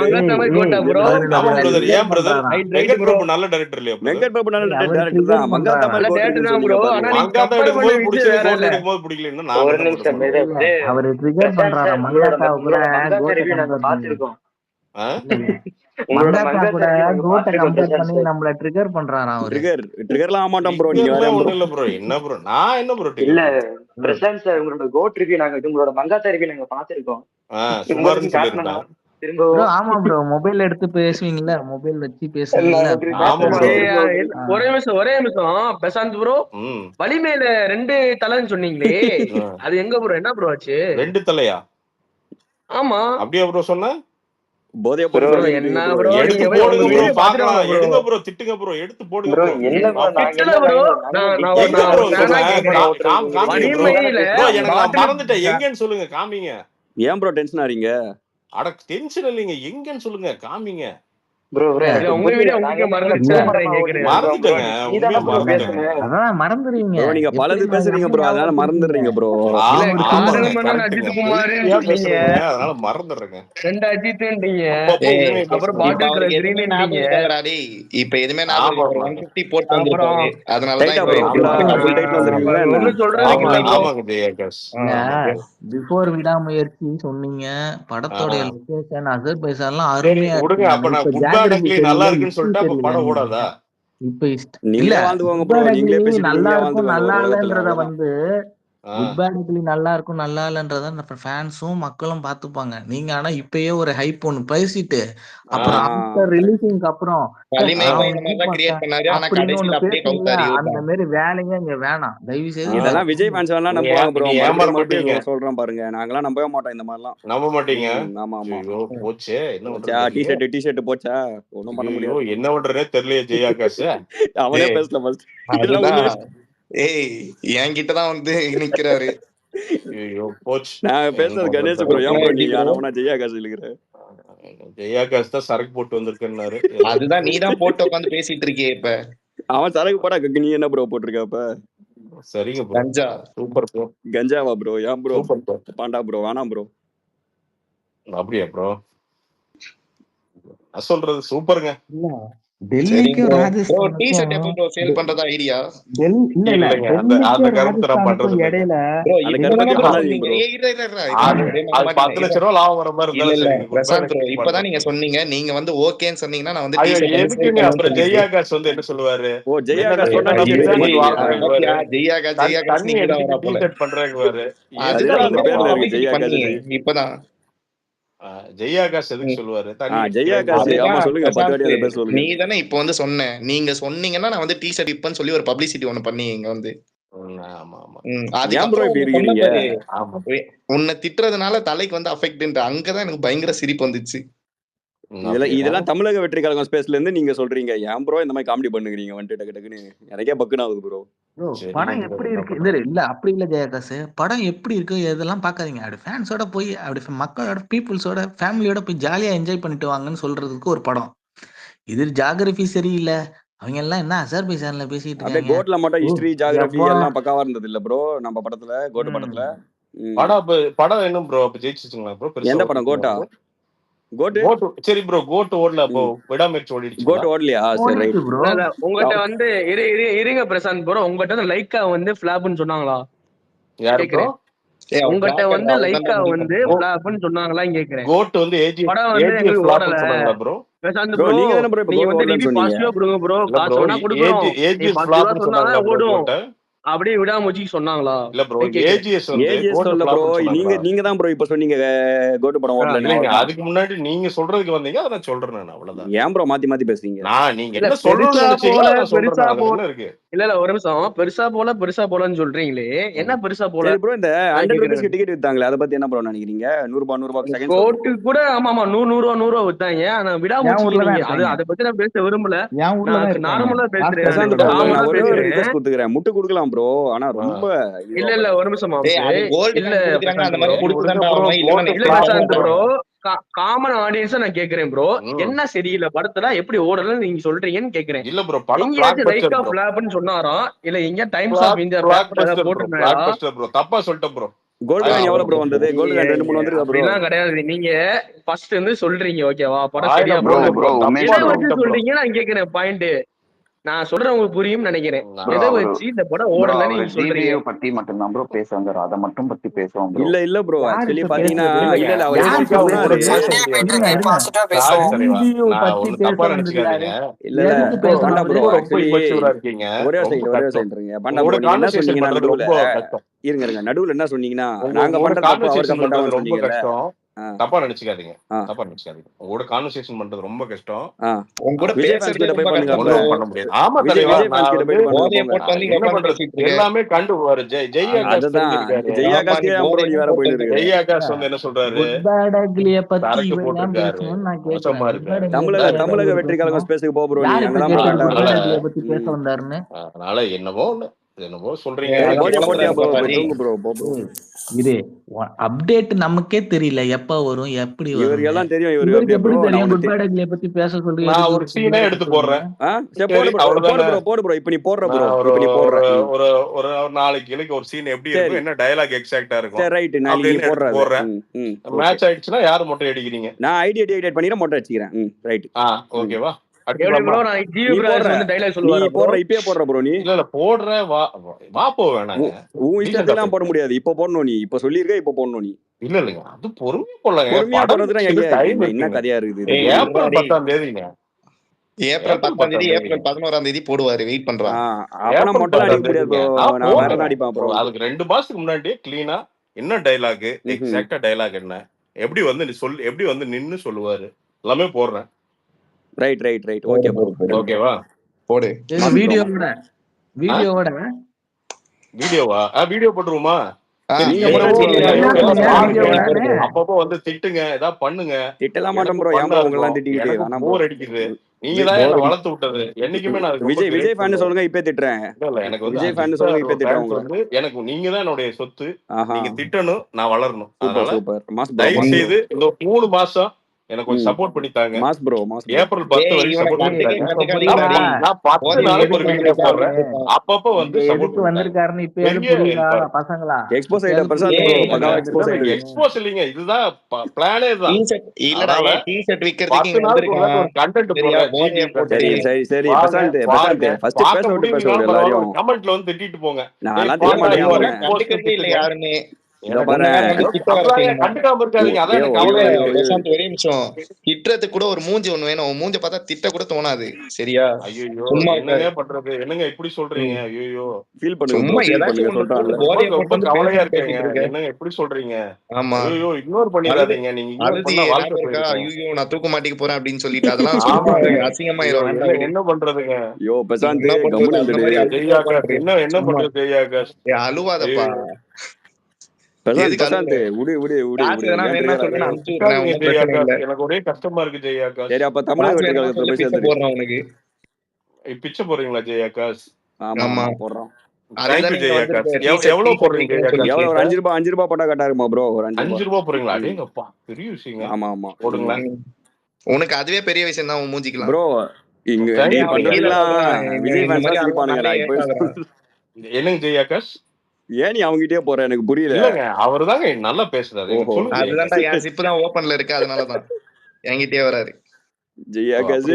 மங்காத்தா மாதிரி கோட்டா ப்ரோ? ஆமா பிரதர். ஏன் பிரதர்? வெங்கட் பிரபு நல்ல டைரக்டர் இல்லையா? வெங்கட் பிரபு நல்ல டைரக்டர் தான். மங்காத்தா மாதிரி டைரக்டர் தான் ப்ரோ. ஆனா மங்காத்தா எடுக்கும்போது பிடிச்சது, கோட் எடுக்கும்போது பிடிக்கலன்னா நான் ஒரு நிமிஷம் அவர் ட்ரிகர் பண்றாரா மங்காத்தா கூட ரிவ்யூ நாங்க பாத்துறோம். மங்காத்தா கூட கோட்டை கம்பேர் பண்ணி நம்மள ட்ரிகர் பண்றாரா அவரு? ட்ரிகர்லாம் ஆமாட்டான் ப்ரோ. நீங்க வேற ஒண்ணும் இல்ல ப்ரோ. என்ன ப்ரோ நான் என்ன ப்ரோ இல்ல பிரசாந்த் சார், உங்களோட கோட் ரிவ்யூ நாங்க உங்களோட மங்காத்தா ரிவ்யூ நாங்க பாத்துறோம். சுமார்னு சொல்லிருந்தா திரும்ப ஆமா ப்ரோ, மொபைல் எடுத்து பேசுவீங்கல்ல, மொபைல் வச்சு பேசுவீங்கல்ல. ஒரே நிமிஷம் பிரசாந்த் ப்ரோ, வலிமையில 2 தலைன்னு சொன்னீங்களே, அது எங்க ப்ரோ? என்ன ப்ரோ ஆச்சு? 2 தலையா? ஆமா அப்படியே ப்ரோ சொன்ன போதே ப்ரோ. என்ன ப்ரோ எடுத்து போடுங்க ப்ரோ, பார்க்கலாம். எடுங்க ப்ரோ, திட்டுங்க ப்ரோ, எடுத்து போடுங்க ப்ரோ. என்ன ப்ரோ திட்டல ப்ரோ. எங்க ப்ரோ சொல்லுங்க? வலிமையில ப்ரோ எனக்கு நான் மறந்துட்டேன். எங்கன்னு சொல்லுங்க, காமிங்க. ஏன் ப்ரோ டென்ஷன் ஆறீங்க? அட டென்ஷன் இல்லைங்க, எங்கன்னு சொல்லுங்க, காமிங்க. ப்ரோ உங்க வீடியோ உங்களுக்கு மறந்துட்டேன் கேக்குறேன். மறந்துட்டேங்க, உண்மையா மறந்துட்டேங்க. அதான் மறந்துடுவீங்க. ப்ரோ நீங்க பலது பேசுறீங்க ப்ரோ, அதனால மறந்துடுறீங்க ப்ரோ. அஜித் குமார் அதனால மறந்துடுறேங்க. 2 அஜித்ன்றீங்க, அப்புறம் பாட்டு கிரீன்ன்றீங்க. இப்ப எதுமே நான் 150 போட்டு வந்திருக்காரு. அதனால டைட்டா ப்ரோ ஃபுல் டைட் வந்திருக்கீங்களா? ஒன்னு சொல்றேன். ஆமாங்க ஜெயாகாஷ். பிஃபோர் விடாமுயற்சி சொன்னீங்க, படத்தோட லொகேஷன் அசர்பைசான்லாம் அருமையா விடுங்க. அப்ப நான் குட் பேட் அக்லி நல்லா இருக்குன்னு சொல்லிட்டு அப்ப படம் ஓடாதா? இப்ப நீங்களே வாழ்ந்துவாங்க ப்ரோ, நீங்களே பேசிட்டு நல்லா நீங்களே இருக்கும் நல்லா இல்லன்றத வாழ்ந்துவாங்க. வந்து குட் பேட் அக்லி நல்லா இருக்கும் நல்லா இல்லன்றத ஃபேன்ஸும் மக்களும் பாத்துப்பாங்க. நீங்க ஆனா இப்பயே ஒரு ஹைப் ஒன்னு பேசிட்டு அப்புறம் ஆஃப்டர் ரிலீசிங்க்கு அப்புறம் அப்படின்னு ஒண்ணு பேசுறீங்களா? அந்த மாதிரி வேலைங்க இங்க வேணாம் தயவு செய்து. இதெல்லாம் விஜய் ஃபேன்ஸ் எல்லாம் நம்புவாங்க ப்ரோ. மறுபடியும் சொல்றேன் பாருங்க, நாங்கலாம் நம்பவே மாட்டோம் இந்த மாதிரிலாம். நம்ப மாட்டீங்க? ஆமா ஆமா. போச்சே, என்ன பண்றது? டி-ஷர்ட் போச்சா, ஒண்ணும் பண்ண முடியாது. என்ன பண்றதே தெரியல ஜெயாகாஷ். அவனே பேசல ஃபர்ஸ்ட். என்கிட்டதான் வந்து நிக்கிறாரு. ஐயோ போச்சு. நான் பேசுறது கணேஷ் ப்ரோ. ஏன் ப்ரோ நீ அவனா ஜெயாகாஷ் இல்லைங்கற? ஜெயாகாஷ் தான் சரக்கு போட்டு வந்திருக்கேன்னாரு. அதுதான் நீ தான் போட்டு உட்கார்ந்து பேசிட்டு இருக்கியே இப்ப. அவன் சரக்கு போடா, நீ என்ன ப்ரோ போட்டுருக்க அப்ப? சரிங்க ப்ரோ. கஞ்சா. Super bro. கஞ்சாவா ப்ரோ? ஏன் ப்ரோ? Super bro. பாண்டா ப்ரோ வேணாம் ப்ரோ. அப்படியே ப்ரோ நான் சொல்றது சூப்பருங்க. டெல்லிக்கு ராஜஸ்தான் டி-ஷர்ட் எப்போ ப்ரோ சேல் பண்றதா ஐடியா? இல்ல அந்த கருத்து நான் பண்றது இடையில அந்த கருத்து பண்ணாதீங்க ப்ரோ. அது 10 லட்சம் ரூபாய் லாபம் வர மாதிரி இருந்தா பிரசாந்த் ப்ரோ இப்பதான் நீங்க சொன்னீங்க, நீங்க வந்து ஓகேன்னு சொன்னீங்கன்னா நான் வந்து எதுக்குங்க அப்புறம் ஜெயாகாஷ் வந்து என்ன சொல்லுவாரு? ஓ ஜெயாகாஷ் சொன்னா ஜெயாகாஷ் நீங்க தான் வரப்போல டி-ஷர்ட் பண்றாரு. அதுதான் அந்த பேர்ல இருக்கு ஜெயாகாஷ். இப்பதான் ஜெயாகாஷ் எதுக்கு சொல்லுவாரு? ஜெயாகாஷ் ஆமா சொல்லுங்க, 10 வாட்டி அந்த பேர் சொல்லுங்க. நீ தானே இப்போ வந்து சொன்ன, நீங்க சொன்னீங்கன்னா நான் வந்து டி-ஷர்ட் இப்பன்னு சொல்லி ஒரு பப்ளிசிட்டி ஒன்னு பண்ணி இங்க வந்து. ஆமா ஆமா. உன்னை திட்டுறதுனால தலைக்கு வந்து அஃபெக்ட், அங்கதான் எனக்கு பயங்கர சிரிப்பு வந்துச்சு. இதெல்லாம் தமிழக வெற்றி கழகம் ஸ்பேஸ்ல இருந்து நீங்க சொல்றீங்க. ஏன் ப்ரோ இந்த மாதிரி காமெடி பண்ணுறீங்க வந்துட்டு டக்கு டக்குன்னு? எனக்கே பக்குன்னு ஆகுது ப்ரோ. படம் எப்படி இருக்கு? இல்ல அப்படி இல்ல ஜெயகாஷ், படம் எப்படி இருக்கு இதெல்லாம் பாக்காதீங்க. அப்படி ஃபேன்ஸோட போய் அப்படி மக்களோட பீப்புள்ஸோட ஃபேமிலியோட போய் ஜாலியா என்ஜாய் பண்ணிட்டு வாங்கன்னு சொல்றதுக்கு ஒரு படம். இது ஜியோகிராஃபி சரியில்லை, அவங்க எல்லாம் என்ன அசர்பைசான்ல பேசிட்டு இருக்காங்க. கோட்ல மட்டும் ஹிஸ்டரி ஜியோகிராஃபி எல்லாம் பக்காவா இருந்தது இல்ல ப்ரோ நம்ம படத்துல? கோட் படத்துல படம் என்ன ப்ரோ அப்ப ஜெயிச்சிச்சுங்களா ப்ரோ? எந்த படம்? கோட்டா? கோட் சரி ப்ரோ, கோட் ஓடல, அப்போ விடாமுயற்சி ஓடிடுச்சு. கோட் ஓடலையா? சரி ரைட் ப்ரோ. உங்ககிட்ட வந்து இருங்க பிரசாந்த் ப்ரோ, உங்ககிட்ட வந்து லைக்கா வந்து ஃபிளாப்னு சொன்னாங்களா? யாரு ப்ரோ? உங்ககிட்ட வந்து லைக்கா வந்து ஃபிளாப்னு சொன்னாங்களான்னு கேக்குறேன். கோட் வந்து ஏஜி படம் வந்து எங்களுக்கு ஓடல சொன்னாங்களா ப்ரோ? பிரசாந்த் ப்ரோ நீங்க தான ப்ரோ இப்ப கோட் ஓடலன்னு சொன்னீங்க. பாசிட்டிவா கொடுங்க ப்ரோ, காசு வேணா கொடுக்குறோம். ஏஜி ஃபிளாப்னு சொன்னாங்களா ஓடும்? அப்படியே விடாமூச்சி சொன்னாங்களா? இல்ல ப்ரோ, ஏஜிஎஸ் சொல்ல ப்ரோ. நீங்க தான் ப்ரோ இப்ப சொன்னீங்க கோட் படம் ஓடல. அதுக்கு முன்னாடி நீங்க சொல்றதுக்கு வந்தீங்க, அத நான் சொல்றேன். நான் அவ்வளவுதான். ஏன் ப்ரோ மாத்தி மாத்தி பேசுறீங்க? நீங்க என்ன சொல்றீங்க பெருசா போல இருக்கு. இல்ல ஒரு நிமிஷம், பெருசா போலன்னு சொல்றீங்களே, என்ன பெருசா போல? சரி ப்ரோ, இந்த 100 ரூபீஸ்க்கு டிக்கெட் வித்தாங்களே, அத பத்தி என்ன ப்ரோ நினைக்கிறீங்க? 100 ரூபாய் செகண்ட் கோட்டு கூட ஆமா 100 வித்தாங்க. ஆனா விடாமூச்சி நீங்க அத பத்தி நான் பேச விரும்பல. நார்மலா பேசுறேன். ஒரு ரிக்வெஸ்ட் கொடுத்துக்கிறேன், முட்டு கொடுக்கலாம் தான் ப்ரோ. ஆனா ரொம்ப இல்ல ஒரு நிமிஷம் இல்ல அந்த மாதிரி ப்ரோ. காமன் ஆடியன்ஸா நான் கேக்குறேன் ப்ரோ, என்ன சரியில்லை படத்துல எப்படி ஓடலன்னு நீங்க சொல்றீங்கன்னு கேக்குறேன். இல்ல ப்ரோ, படம் எங்கேயாச்சும் லைக் ஆஃப் ஃபிளாப்னு சொன்னாராம், இல்ல எங்க டைம்ஸ் ஆஃப் இந்தியா போட்டுருந்தாரா? ப்ரோ தப்பா சொல்லிட்டேன் ப்ரோ. கோல்டன் எவ்வளவு ப்ரோ வந்தது? கோல்டன் 2-3 வந்திருக்கா ப்ரோ? அப்படிலாம் கிடையாது. நீங்க ஃபர்ஸ்ட் வந்து சொல்றீங்க ஓகேவா, படம் சரியா ப்ரோ எதை வச்சு சொல்றீங்க நான் கேக்குறேன். பாயிண்ட் நான் சொல்றேன் உங்களுக்கு புரியும் நினைக்கிறேன். எதை வச்சு இந்த படம் ஓடலன்னு நீங்க சொல்றீங்க பத்தி மட்டும் தான் ப்ரோ பேசுவாங்க, அதை மட்டும் பத்தி பேசுவோம். இல்ல ப்ரோ ஆக்சுவலி பாத்தீங்கன்னா இருங்க நடுவுல என்ன சொன்னீங்கன்னா நாங்க பண்றது ரொம்ப கஷ்டம். தப்பா நினைச்சுக்காதீங்க. உங்களோட கான்வர்சேஷன் பண்றது ரொம்ப கஷ்டம். எல்லாமே கண்டு ஜெய்யாகாஷ் வந்து என்ன சொல்றாரு, தமிழக வெற்றி கழகம் ஸ்பேஸுக்கு போ ப்ரோ. அதனால என்னவோ சொல்றீங்க. இது அப்டேட் நமக்கே தெரியல எப்ப வரும், எப்படி வரும். இவருக்கெல்லாம் தெரியும். இவருக்கு எப்படி தெரியும் குட் பை டக்லிய பத்தி பேச சொல்றீங்க? நான் ஒரு சீனே எடுத்து போடுறேன். போடு ப்ரோ. இப்போ நீ போடுற ப்ரோ. ஒரு நாளைக்கு ஒரு சீன் எப்படி இருக்கும், என்ன டயலாக் எக்ஸாக்ட்டா இருக்கும். சரி ரைட், நான் நீ போடுறேன். மேட்ச் ஆயிடுச்சுனா யார் மொட்டை அடிக்கிறீங்க? நான் ஐடி எடிட் பண்ணிர மொட்டை அடிச்சிக்கிறேன். ரைட் ஓகேவா? போட முடியாது. இப்ப போடணும் நீ. இப்ப சொல்லிருக்க, இப்ப போடணும் நீ. இல்ல இல்லங்க, அது பொறுமையா போடலாம். என்ன கதையா இருக்குது? ஏப்ரல் 10ஆம் தேதிங்க. ஏப்ரல் 10ஆம் தேதி, ஏப்ரல் 11ஆம் தேதி போடுவாரு. வெயிட் பண்றான். அப்பனா மொட்டை அடிக்க முடியாது ப்ரோ. நான் வேற அடிப்பேன் ப்ரோ. அதுக்கு 2 மாசத்துக்கு முன்னாடியே க்ளீனா என்ன டயலாக், எக்ஸாக்ட்டா டயலாக் என்ன, எப்படி வந்து நீ சொல்லு, எப்படி வந்து நின்னு சொல்லுவாரு, எல்லாமே போடுறேன். Right okay bro. ஓகேவா? போடு. வீடியோவா? வீடியோ போட்டுருவோமா? அப்பப்போ வந்து திட்டுங்க, ஏதாவது பண்ணுங்க. திட்டலாம் மாட்டோம் ப்ரோ. ஏன் ப்ரோ உங்களெல்லாம் திட்டிக்கிட்டு? ஆனா போர் அடிக்குது. நீங்க தான் என்ன வளர்த்து விட்டது. என்னைக்குமே நான் விஜய் ஃபேன் சொல்லுங்க, இப்பே திட்டுறேன். இல்ல எனக்கு வந்து விஜய் ஃபேன் சொல்லுங்க, இப்பே திட்டுறேன். எனக்கு நீங்க தான் என்னுடைய சொத்து. நீங்க திட்டணும், நான் வளரணும். Super mass. தயவு செய்து இந்த 3 மாசம் எனக்கு கொஞ்சம் சப்போர்ட் பண்ணிட்டாங்க. Mass bro. ஏப்ரல் 10 வரைக்கும் சப்போர்ட் பண்ணிட்டாங்க. நான் 10 நாளைக்கு ஒரு வீடியோ போடுறேன். அப்பப்போ வந்து சப்போர்ட் வந்திருக்காருன்னு இப்ப புரியுதா பசங்களா? எக்ஸ்போஸ் ஐட்ட பிரசாத் ப்ரோ. பகா எக்ஸ்போஸ் இல்லீங்க, இதுதான் பிளானே தான். இல்லடா டி-ஷர்ட் விக்கிறதுக்கு இங்க வந்திருக்கான். ஒரு கண்டென்ட் போடுறேன். சரி பிரசாத் ஃபர்ஸ்ட் பேச விட்டு பேச விடு எல்லாரும். கமெண்ட்ல வந்து திட்டிட்டு போங்க. நான் எல்லாம் திட்ட மாட்டேன். கண்டுக்கவே இல்ல யாருமே. திட்டத்துக்கு கூட ஒரு மூஞ்சி ஒண்ணு வேணும். மூஞ்ச பார்த்தா திட்ட கூட தோணாது. சரியா? என்னங்க பண்றது? என்னங்க இப்படி சொல்றீங்க? ஐயோ ஃபீல் பண்ணுங்க. கவலையா இருக்கீங்க. என்னங்க இப்படி சொல்றீங்க? ஆமா. ஐயோ இக்னோர் பண்ணிடாதீங்க. நீங்க ஐயோ நான் தூக்க மாட்டிக்க போறேன் அப்படின்னு சொல்லிட்டு அதெல்லாம் அசிங்கமாயிரும். என்ன பண்றதுங்க? ஐயோ பிரசாந்த் என்ன பண்றது? ஜெய்யாகாஷ் அழுவாதப்பா. எனக்கு ஒரே கஷ்டமா இருக்கு ஜெய்யாகாஷ். சரி அப்ப தமிழக வெற்றி கழகத்துல போடுறோம். உனக்கு பிச்சை போடுறீங்களா ஜெய்யாகாஷ்? ஆமா போடுறோம். எவ்வளவு போடுறீங்க? எவ்வளவு? ஒரு 5 ரூபாய் போட்டா கரெக்டா இருக்குமா ப்ரோ? ஒரு 5 ரூபாய் போடுறீங்களா? அடேங்கப்பா பெரிய விஷயங்க. ஆமா போடுங்களா. உனக்கு அதுவே பெரிய விஷயம் தான். மூஞ்சிக்கலாம் ப்ரோ. இங்க பண்றதுலாம் விஜய் ஃபேன்ஸ் இருப்பானுங்கடா. என்னங்க ஜெய்யாகாஷ்? ஏன் நீ அவங்கிட்டே போற? எனக்கு புரியல. இல்லங்க அவர்தாங்க நல்லா பேசுறாரு. அதுதான்டா என் சிப் தான் ஓபன்ல இருக்கு, அதனாலதான் என்கிட்டயே வராரு. ஜெய்யாகாஷ்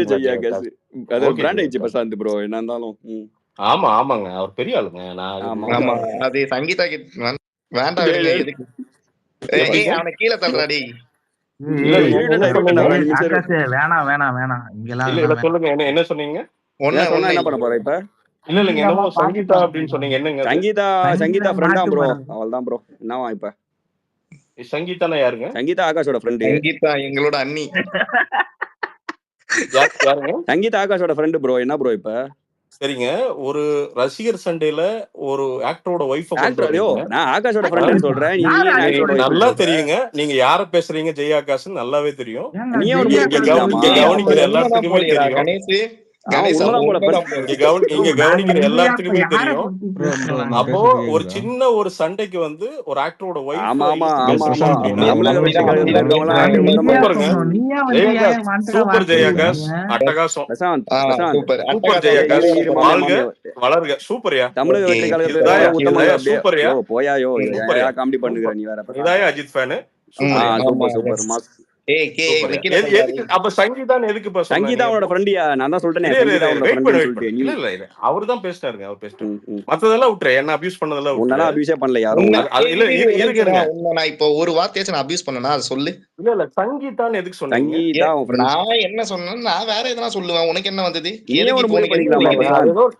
அது பிராண்ட் ஆயிடுச்சு பிரசாந்த் ப்ரோ. என்ன இருந்தாலும் ஆமாங்க அவர் பெரிய ஆளுங்க. ஆமா அது சங்கீதா வேண்டாம். அவனை கீழே தள்ளுறாடி. சொல்லுங்க என்ன சொன்னீங்க? என்ன பண்ண போற இப்ப? இல்ல இல்லங்க என்னமோ சங்கீதா அப்படின்னு சொன்னீங்க. என்னங்க சங்கீதா ஃப்ரெண்டா ப்ரோ? அவள்தான் ப்ரோ. என்னவா இப்ப? சங்கீதானா யாருங்க? சங்கீதா ஆகாஷோட ஃப்ரெண்ட். சங்கீதா எங்களோட அண்ணி. யாருங்க? சங்கீதா ஆகாஷோட ஃப்ரெண்ட் ப்ரோ. என்ன ப்ரோ இப்ப? சரிங்க, ஒரு ரசிகர் சண்டையில ஒரு ஆக்டரோட வைஃப் நான் ஆகாஷோட ஃப்ரெண்ட் சொல்றேன். நல்லா தெரியுங்க நீங்க யார பேசுறீங்க. ஜெய்யாகாஷ் நல்லாவே தெரியும். நீ கவனிக்கிற எல்லாத்துக்குமே தெரியும். கணேஷ் உண்மைதான் போல இங்க கவனிக்கிற எல்லாத்துக்குமே தெரியும். அப்போ ஒரு கேக்குதா? சின்ன ஒரு சண்டைக்கு வந்து ஒரு ஆக்டரோட ஒய்ஃப் ஆமா ஆமா ஆமா பேசுறாங்க ஆமா அப்படின்னா தமிழக வெற்றி கழகத்துல இருக்கவங்க எல்லாம் அது உத்தமங்க. நீயா சூப்பருங்க. சொல்லணும். நீயா வந்து ஜெயகாஸ் ஏன் வாண்டடா சூப்பர் வார்த்தை ஜெயகாஸ் சொல்றீங்க? அட்டகாசம். பிரசாந்த் பிரசாந்த் சூப்பர் சூப்பர் இரு ஜெயகாஸ் இரு மாமே வாழ்க மாமே வளர்க சூப்பர்யா. தமிழக ஓகே வெற்றி கழகத்துல இதுதாயா இருக்கவங்க உத்தமங்க இதுதாயா அப்படியே சூப்பர்யா யோ போயாயோ சூப்பர்யா காமெடி பண்ணுகிற சூப்பர். நீ வேற பிரசாந்த். நீதாயா அஜித் ஃபேனு ஆ சூப்பர்யா ஆமா super super yes mass. Vicky சூப்பர்யா. நான் சொல்றாரு எதுக்கு அப்ப சங்கீதான் எதுக்கு இப்ப சொன்ன சங்கீதா நீ அவனோட அப்போ? ஃப்ரெண்டியா நான் தான் சொல்றேனே இல்ல இல்ல சங்கீதா இல்ல அவனோட வெயிட் பண்ணு ஃப்ரெண்டுன்னு வெயிட் பண்ணு. சொல்லிட்டு நீ இல்ல இல்ல இல்ல அவரு தான் பேசினாருங்க அவர் பேசிட்டாரு. ம், ம். மத்ததெல்லாம் விட்டுரு, என்ன அபியூஸ் பண்ணதெல்லாம் விட்டுரு. உன்னெல்லாம் அபியூஸே பண்ணல யாரும் உன்னை உன்னை. அது இல்ல இருங்க இருங்க. உன்னை நான் இப்போ ஒரு வார்த்தையாச்சும் நான் அபியூஸ் பண்ணனா அதை சொல்லு. இல்ல இல்ல சங்கீதான் எதுக்கு சொன்னீங்க? சங்கீதா அவன் ஃப்ரெண்ட். நான் என்ன சொன்னேன், நான் வேற எதனா சொல்லுவேன். உனக்கு என்ன வந்தது? நீயே எதுக்கு ஒரு இப்போ முடிவு உனக்கு என்ன பண்ணிக்கலாமா வலிக்குது? அது பிரசாந்த்? ஏதோ ஒரு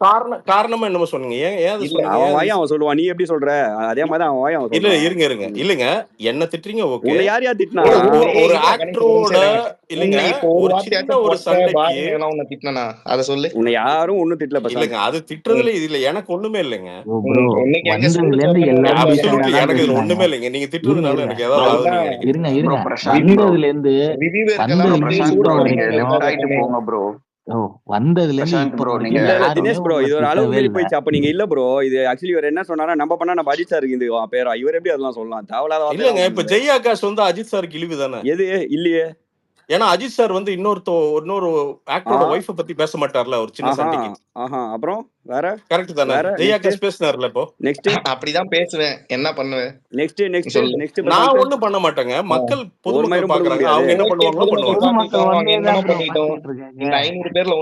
காரணமா என்னமோ சொன்னீங்க. ஏன் ஏன் அது இல்ல சொன்னீங்க? அவன் ஏன் வாயை அது அவன் சொல்லுவான், நீ எப்படி சொல்ற? அதே மாதிரி தான் அவன் வாயை அவன் இல்ல சொல்றான். இருங்க இருங்க. இல்லங்க என்ன திட்டுறீங்க ஓகே. உன்னை யார் யார் திட்டினா? ஒரு இல்ல, கணேஷ் ஒரு ஆக்டரோட நிமிஷம். இல்லங்க உன்னை இப்போ ஒரு ஒரு சின்ன வார்த்தையாச்சும் ஒரு பொட்ட சண்டைக்கு பாருங்க எதனா உன்னை திட்டினா அதை சொல்லு. உன்னை யாரும் ஒண்ணும் திட்டல பிரசாந்த். இல்லங்க அது திட்டுறதுல இது இல்ல, எனக்கு ஒண்ணுமே இல்லைங்க. ப்ரோ இன்னைக்கு எங்க வந்ததுல ஸ்கூல் இருந்து சார்பாக எல்லாருமே ஒரு அப்சல்யூட்லி சரியாதான் எனக்கு இதுல பேசுனாங்க. ஒண்ணுமே இல்லைங்க. நீங்க திட்டுறதுனால இருங்க எனக்கு ஏதாவது ஆகுதுன்னு நீங்க நினைக்கிறீங்க. இருங்க ப்ரோ இருங்க பிரசாந்த் ப்ரோ வந்ததுல இருந்து ரிவ்யூவருக்கெல்லாம் வந்ததுல வந்து இருந்து பிரசாந்த் இப்போ ப்ரோ நீங்க வரைக்கும் லெஃப்ட் ஆயிட்டு போங்க ப்ரோ. வந்ததுல இருந்து பிரசாந்த் இப்போ ப்ரோ வரைக்கும் நீங்க இல்ல இல்ல யாருமே தினேஷ் ப்ரோ உங்களை இது ஒரு அளவு திட்டவே மீறி இல்லை. போயிடுச்சு. அப்ப நீங்க இல்ல ப்ரோ இது ஆக்சுவலி இவர் என்ன சொன்னாரா, நம்ம பண்ணா நம்ம அஜித் சாருக்கு இது பேரா இவர் எப்படி அதெல்லாம் சொல்லலாம்? தேவையில்லாத வார்த்தை இல்லங்க எல்லாம் இப்ப சொன்னீங்க. ஜெய் ஆகாஷ் வந்து அஜித் சாருக்கு இழிவு தானே. எது இல்லையே. ஏன்னா அஜித் சார் வந்து இன்னொரு ஆக்டரோட ஆஹா ஒய்ஃபை பத்தி பேச மாட்டார்ல ஒரு சின்ன ஆஹா சண்டைக்கு. ஆஹா அப்புறம் வேற கரெக்ட் தானே? வேற ஜெய் நெக்ஸ்ட் ஆகாஷ் பேசினார்ல இப்போ. நெக்ஸ்ட் அப்படிதான் பேசுவேன். என்ன பண்ணுவேன் நெக்ஸ்ட் நெக்ஸ்ட் சொல்லு. நெக்ஸ்ட் நான் பிரசாந்த். ஒண்ணும் பண்ண மாட்டேங்க. மக்கள் ஒரு பொதுமக்கள் மயிரும் பிடுங்க பாக்குறாங்க, முடியாது. அவங்க என்ன ஓகே, பண்ணுவாங்களோ பொதுமக்கள் பண்ணுவாங்க. பொதுமக்கள் பார்த்துட்டோம். வந்து நாங்க என்னமா தான் ப்ரோ பண்ணிட்டோம்? பார்த்துக்கிட்டு இருக்காங்க. இந்த 500 பேர்ல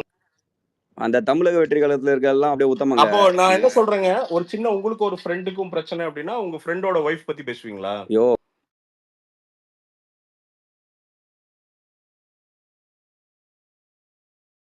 அந்த தமிழக வெற்றி கழகத்துல இருக்கலாம் அப்படியே உத்தமங்க. அப்போ நான் என்ன சொல்றேங்க, ஒரு சின்ன உங்களுக்கு ஒரு ஃப்ரெண்டுக்கும் பிரச்சனை அப்படின்னா உங்க ஃப்ரெண்டோட ஒய்ஃப் பத்தி பேசுவீங்களா? யோ